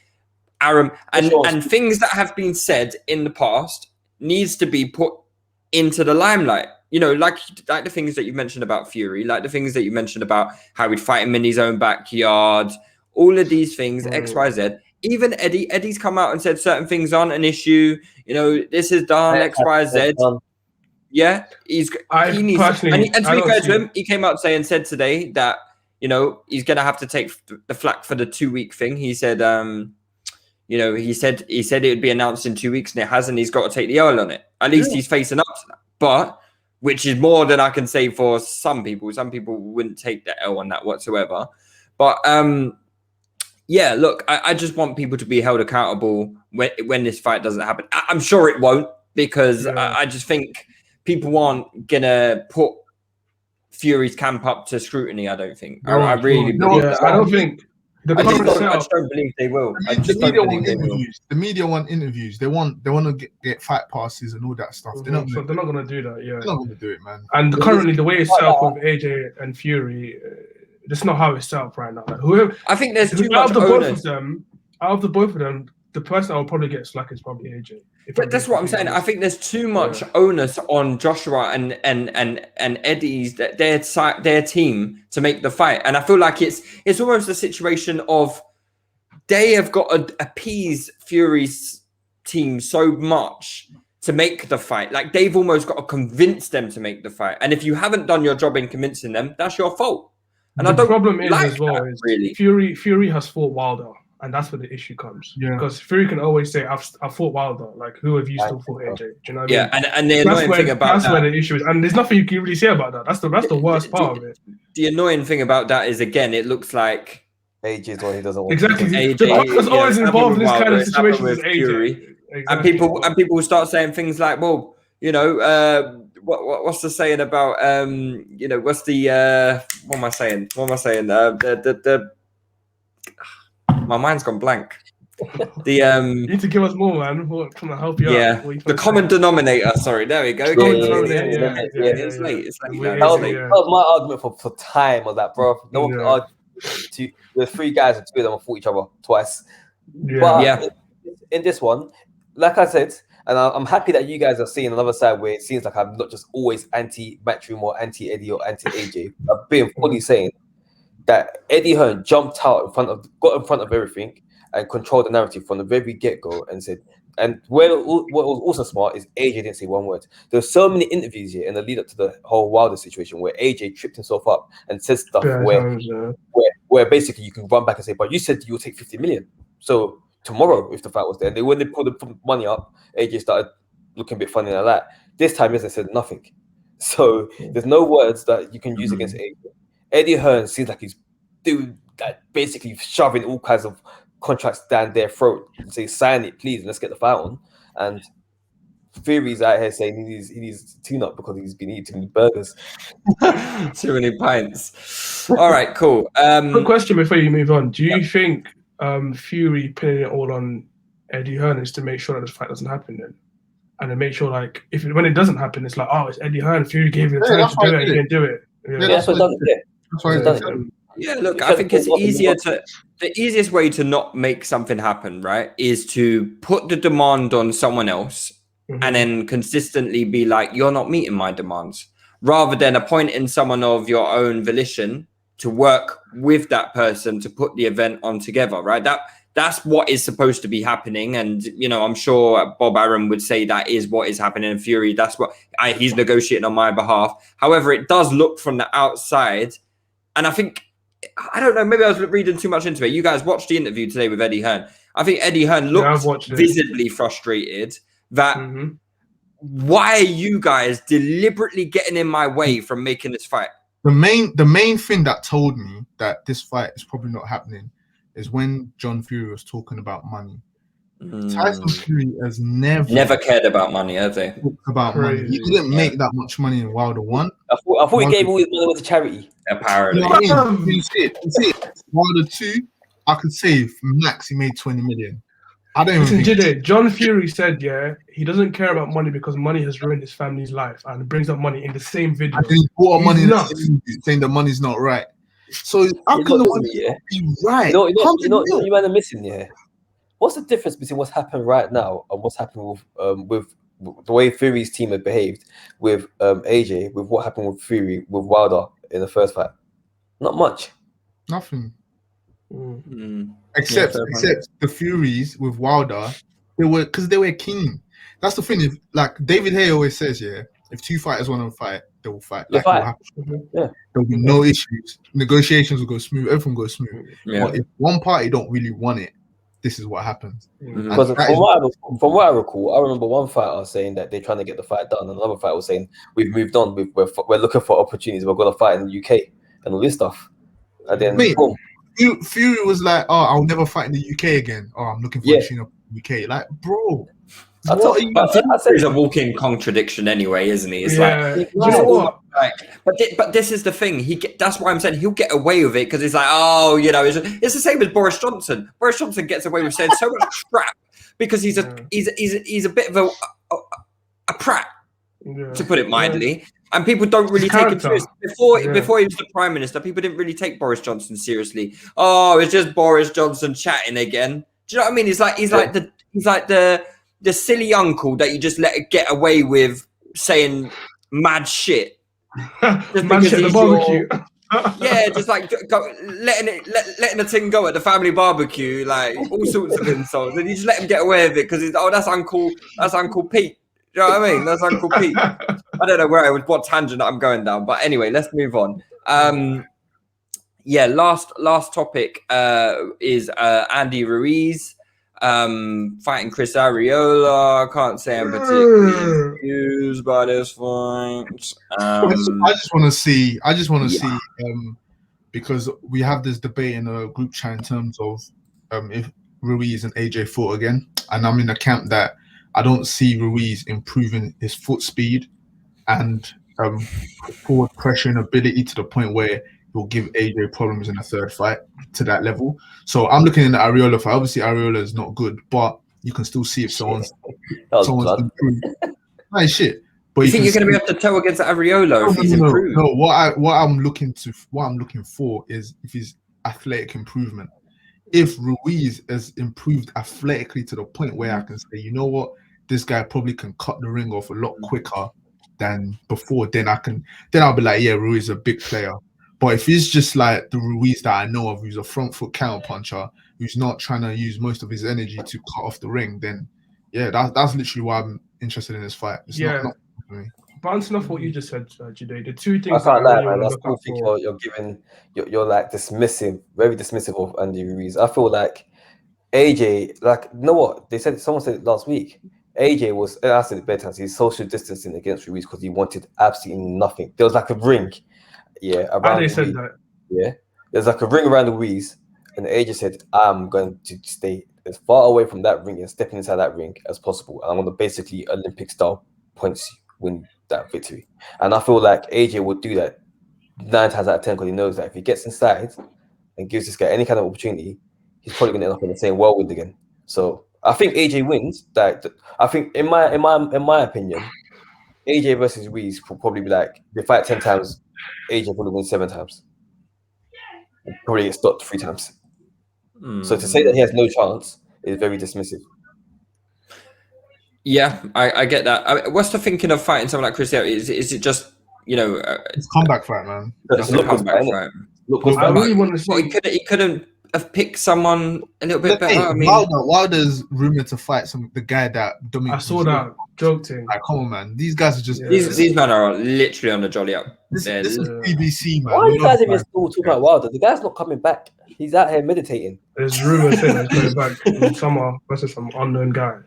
Aram, and things that have been said in the past needs to be put into the limelight. Like the things that you mentioned about Fury, like the things that you mentioned about how he'd fight him in his own backyard, all of these things, X, Y, Z. Even Eddie's come out and said certain things aren't an issue. This is done, X, Y, Z. Yeah, he needs. And to be fair to him, he came out said today that he's gonna have to take the flak for the 2-week thing. He said, he said it would be announced in 2 weeks, and it hasn't. He's got to take the L on it. At least he's facing up to that. But which is more than I can say for some people. Some people wouldn't take the L on that whatsoever. But yeah, look, I just want people to be held accountable when this fight doesn't happen. I'm sure it won't, because I just think people aren't gonna put Fury's camp up to scrutiny. I don't think. I really believe that. I don't think. I just don't believe they will. The media want interviews. They want to get fight passes and all that stuff. They're not going to do that. Yeah, they're not going to do it, man. And currently, the way it's set up with AJ and Fury, that's not how it's set up right now. Like, I think there's too much onus. Out of the both of them, the person that will probably get slack is probably AJ. That's what I'm saying. I think there's too much onus on Joshua and Eddie's their team to make the fight, and I feel like it's almost a situation of they have got to appease Fury's team so much to make the fight. Like they've almost got to convince them to make the fight, and if you haven't done your job in convincing them, that's your fault. And the problem is as well is really Fury has fought Wilder. And that's where the issue comes. Yeah. Because Fury can always say, I fought Wilder. Like, who have you still fought AJ? Do you know what I mean? And the annoying thing about that's where the issue is. And there's nothing you can really say about that. That's the worst part of it. The annoying thing about that is, again, it looks like AJ is what he doesn't want. Exactly. AJ always involved in this kind of situation with AJ. Exactly. And people will start saying things like, well, what's the saying about what's the what am I saying? My mind's gone blank. You need to give us more, man. We're trying to help you out. The common denominator. Sorry, there we go. It's late. That was my argument for time was that, bro. No one can argue. There's 3 guys and 2 of them have fought each other twice. But in this one, like I said, and I'm happy that you guys are seeing another side where it seems like I'm not just always anti-Matchroom or anti-Eddie or anti-AJ. I've been fully saying that Eddie Hearn jumped out got in front of everything and controlled the narrative from the very get-go and said, and what was also smart is AJ didn't say one word. There were so many interviews here in the lead up to the whole Wilder situation where AJ tripped himself up and said stuff where basically you can run back and say, but you said you'll take 50 million. So tomorrow, if the fight was there, when they put the money up, AJ started looking a bit funny like that. This time, they said nothing. So there's no words that you can use against AJ. Eddie Hearn seems like he's doing that, basically shoving all kinds of contracts down their throat and say, sign it, please, and let's get the fight on. And Fury's out here saying he needs to tune up because he's been eating too many burgers. Too many pints. All right, cool. Quick question before you move on. Do you think Fury pinning it all on Eddie Hearn is to make sure that this fight doesn't happen then? And to make sure, like, when it doesn't happen, it's like, oh, it's Eddie Hearn. Fury gave him the time to do it, he didn't do it. That's what done it. Yeah, look, I think it's the easiest way to not make something happen, right, is to put the demand on someone else and then consistently be like, you're not meeting my demands, rather than appointing someone of your own volition to work with that person to put the event on together, right? That's what is supposed to be happening. And, you know, I'm sure Bob Arum would say that is what is happening. And Fury, that's what he's negotiating on my behalf. However, it does look from the outside. And I think, I don't know, maybe I was reading too much into it. You guys watched the interview today with Eddie Hearn. I think Eddie Hearn looked visibly frustrated that why are you guys deliberately getting in my way from making this fight? The main thing that told me that this fight is probably not happening is when John Fury was talking about money. Tyson Fury has never cared about money, has he? About money. He didn't make that much money in Wilder 1. I thought he gave all his money to charity. Apparently. You know what I mean? You see it. Wilder 2, I could say max he made 20 million. I don't even think John Fury said, he doesn't care about money because money has ruined his family's life, and brings up money in the same video. And he brought money in the same video, saying the money's not right. So how can the money be right? You know you might have missing, What's the difference between what's happened right now and what's happened with the way Fury's team had behaved with AJ, with what happened with Fury with Wilder in the first fight? Not much. Nothing. Except the Furies with Wilder, they were keen. That's the thing. If, like David Hay always says, if two fighters want to fight, they will fight. Like, will happen. There will be no issues. Negotiations will go smooth. Everything will go smooth. But if one party don't really want it, this is what happens. Because from what I recall, I remember one fighter saying that they're trying to get the fight done, and another fighter was saying we've moved on. We're looking for opportunities. We're going to fight in the UK and all this stuff. And then Fury was like, "Oh, I'll never fight in the UK again. Oh, I'm looking for a in the UK." Like, bro, he's a walking contradiction anyway, isn't he? It's like, you know what? But this is the thing. That's why I'm saying he'll get away with it because it's like, oh, you know, it's the same as Boris Johnson. Boris Johnson gets away with saying so much crap because he's a bit of a prat, to put it mildly. And people don't really take him seriously. Before he was the Prime Minister, people didn't really take Boris Johnson seriously. Oh, it's just Boris Johnson chatting again. Do you know what I mean? He's like the silly uncle that you just let it get away with saying mad shit. Mad shit at the barbecue. Just like letting a thing go at the family barbecue, like all sorts of insults, and you just let him get away with it because that's Uncle Pete. Do you know what I mean? That's Uncle Pete. I don't know what tangent I'm going down, but anyway, let's move on. Last topic is Andy Ruiz fighting Chris Arreola. I can't say I'm particularly enthused by this fight. I just want to see. Because we have this debate in a group chat in terms of if Ruiz and AJ fought again, and I'm in the camp that I don't see Ruiz improving his foot speed and forward pressuring ability to the point where he'll give AJ problems in the third fight to that level. So I'm looking in the Arreola fight. Obviously, Arreola is not good, but you can still see if someone's improved. Nice shit. But you think you're going to be able to tell against Arreola if he's improved? No. What I'm looking for is if he's athletic improvement. If Ruiz has improved athletically to the point where I can say, you know what, this guy probably can cut the ring off a lot quicker than before, then I'll be like, yeah, Ruiz is a big player. But if he's just like the Ruiz that I know of, who's a front foot counter puncher, who's not trying to use most of his energy to cut off the ring, then that's literally why I'm interested in this fight. It's not for me. Bouncing off what you just said, Jide, the two things I can't lie, man. I still think you're like dismissive, very dismissive of Andy Ruiz. I feel like AJ, like, you know what? Someone said it last week. AJ was, I said it better, he's social distancing against Ruiz because he wanted absolutely nothing. There was like a ring. Around they said that. There's like a ring around Ruiz, and AJ said, I'm going to stay as far away from that ring and stepping inside that ring as possible. And I'm going to basically Olympic style points win that victory. And I feel like AJ would do that 9 times out of 10 because he knows that if he gets inside and gives this guy any kind of opportunity, he's probably going to end up in the same whirlwind again. So I think AJ wins. I think in my opinion, AJ versus Ruiz will probably be like they fight 10 times, AJ probably wins 7 times. Probably get stopped 3 times. So to say that he has no chance is very dismissive. Yeah, I get that. What's the thinking of fighting someone like Chris? Is it just, it's comeback fight, man? It's a comeback fight. I really want to see. He couldn't have picked someone a little bit better. I mean, Wilder's rumored to fight the guy that Dominic. I saw that joke thing. Like, come on, man. These guys are just these men are literally on the jolly up. This is BBC, man. Why are you guys even still talking about Wilder? The guy's not coming back. He's out here meditating. There's rumors saying he's going back in summer versus some unknown guy.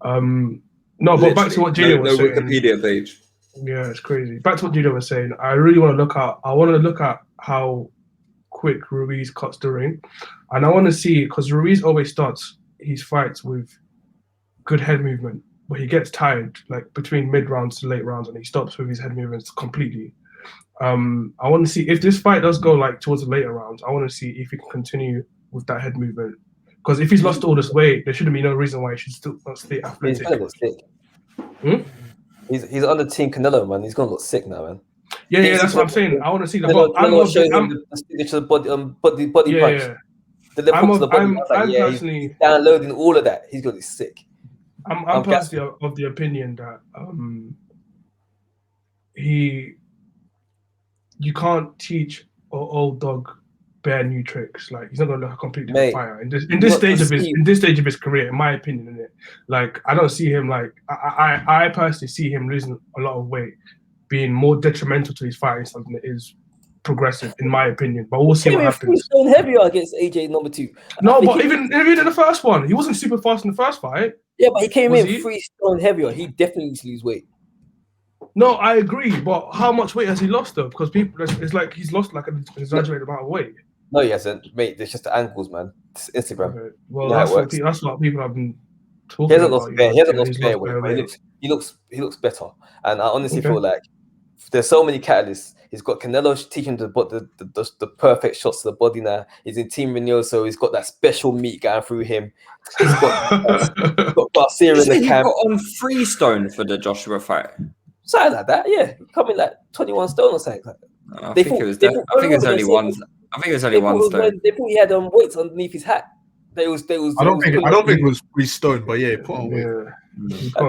No, but back to what Gino was saying. Wikipedia page. Yeah, it's crazy. Back to what Gino was saying. I really want to look at. I want to look at how quick Ruiz cuts the ring, and I want to see, because Ruiz always starts his fights with good head movement, but he gets tired like between mid rounds to late rounds, and he stops with his head movements completely. I want to see if this fight does go like towards the later rounds. I want to see if he can continue with that head movement, because if he's lost all this weight, there shouldn't be no reason why he should still not stay athletic. He's gonna look sick. He's on the team Canelo, man. He's gonna look sick now, man. Yeah, that's what I'm saying. I want to see the signature body punch. I'm personally he's downloading all of that. He's gonna be sick. I'm personally of the opinion that you can't teach an old dog bare new tricks. Like, he's not gonna look a completely different fighter in this stage of his career, in my opinion. In it, like, I don't see him like I personally see him losing a lot of weight being more detrimental to his fighting something that is progressive, in my opinion. But we'll see what happens. Stone heavier against AJ number 2. No, but even in the first one, he wasn't super fast in the first fight. Yeah, but he came in 3 stone heavier. He definitely needs to lose weight. No, I agree, but how much weight has he lost though? Because people, it's like he's lost like an exaggerated amount of weight. No, he hasn't, mate. There's just the ankles, man. It's Instagram. Okay. Well, that's what people have been talking he hasn't about. Lost bare. He hasn't lost bare weight. He looks better, and I honestly feel like there's so many catalysts. He's got Canelo teaching the perfect shots to the body now. He's in Team Renio, so he's got that special meat going through him. He's got Garcia in the camp. Got on 3 stone for the Joshua fight. Something like that, yeah. Coming like 21 stone or something like that. I think it was only one. I think it was only 1 stone. They thought he had weights underneath his hat. I don't think it was 3 stone, but yeah, put on weight.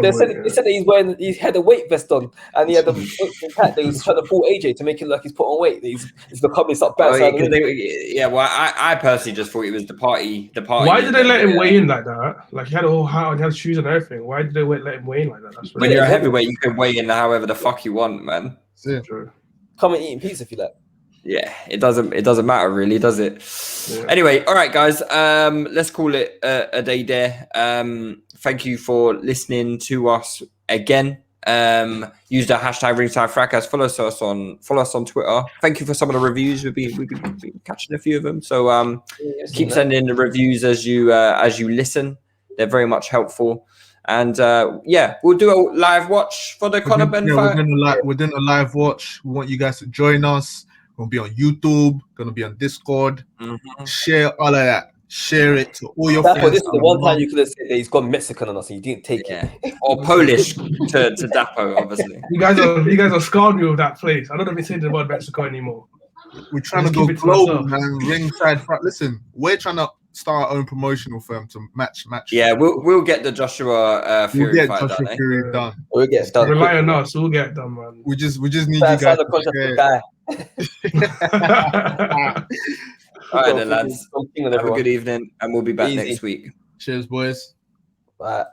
They said that he had a weight vest on and he had a weight hat. They was trying to fool AJ to make it like he's put on weight. He's becoming something bad. Well, I personally just thought it was the party. Why did they let him weigh in like that? Like, he had a whole hat, he had shoes and everything. Why did they let him weigh in like that? That's when you're a heavyweight, you can weigh in however the fuck you want, man. Yeah. True. Come and eat in peace if you like. Yeah, it doesn't matter really, does it? Yeah. Anyway, all right, guys. Let's call it a day there. Thank you for listening to us again. Use the hashtag Ringside Fracas. Follow us on Twitter. Thank you for some of the reviews. We've been catching a few of them. So keep sending in the reviews as you listen. They're very much helpful. And we'll do a live watch for the Conor Benn fight. We're doing a live watch. We want you guys to join us. We're gonna be on YouTube, gonna be on Discord. Share all of that. Share it to all your friends. This is the one time you could have said that he's gone Mexican on us and you didn't take it. Or Polish to Dapo, obviously. You guys are scarred me with that place. I don't even say the word Mexico anymore. We're trying to go global, man. Ringside. Listen, we're trying to start our own promotional firm to match. Yeah, we'll get the Joshua Fury fight done. Fury done. We'll get it done. Rely on us. We'll get it done, man. We just need you guys to share. All right, then, lads. Have a good evening, and we'll be back next week. Cheers, boys. Bye.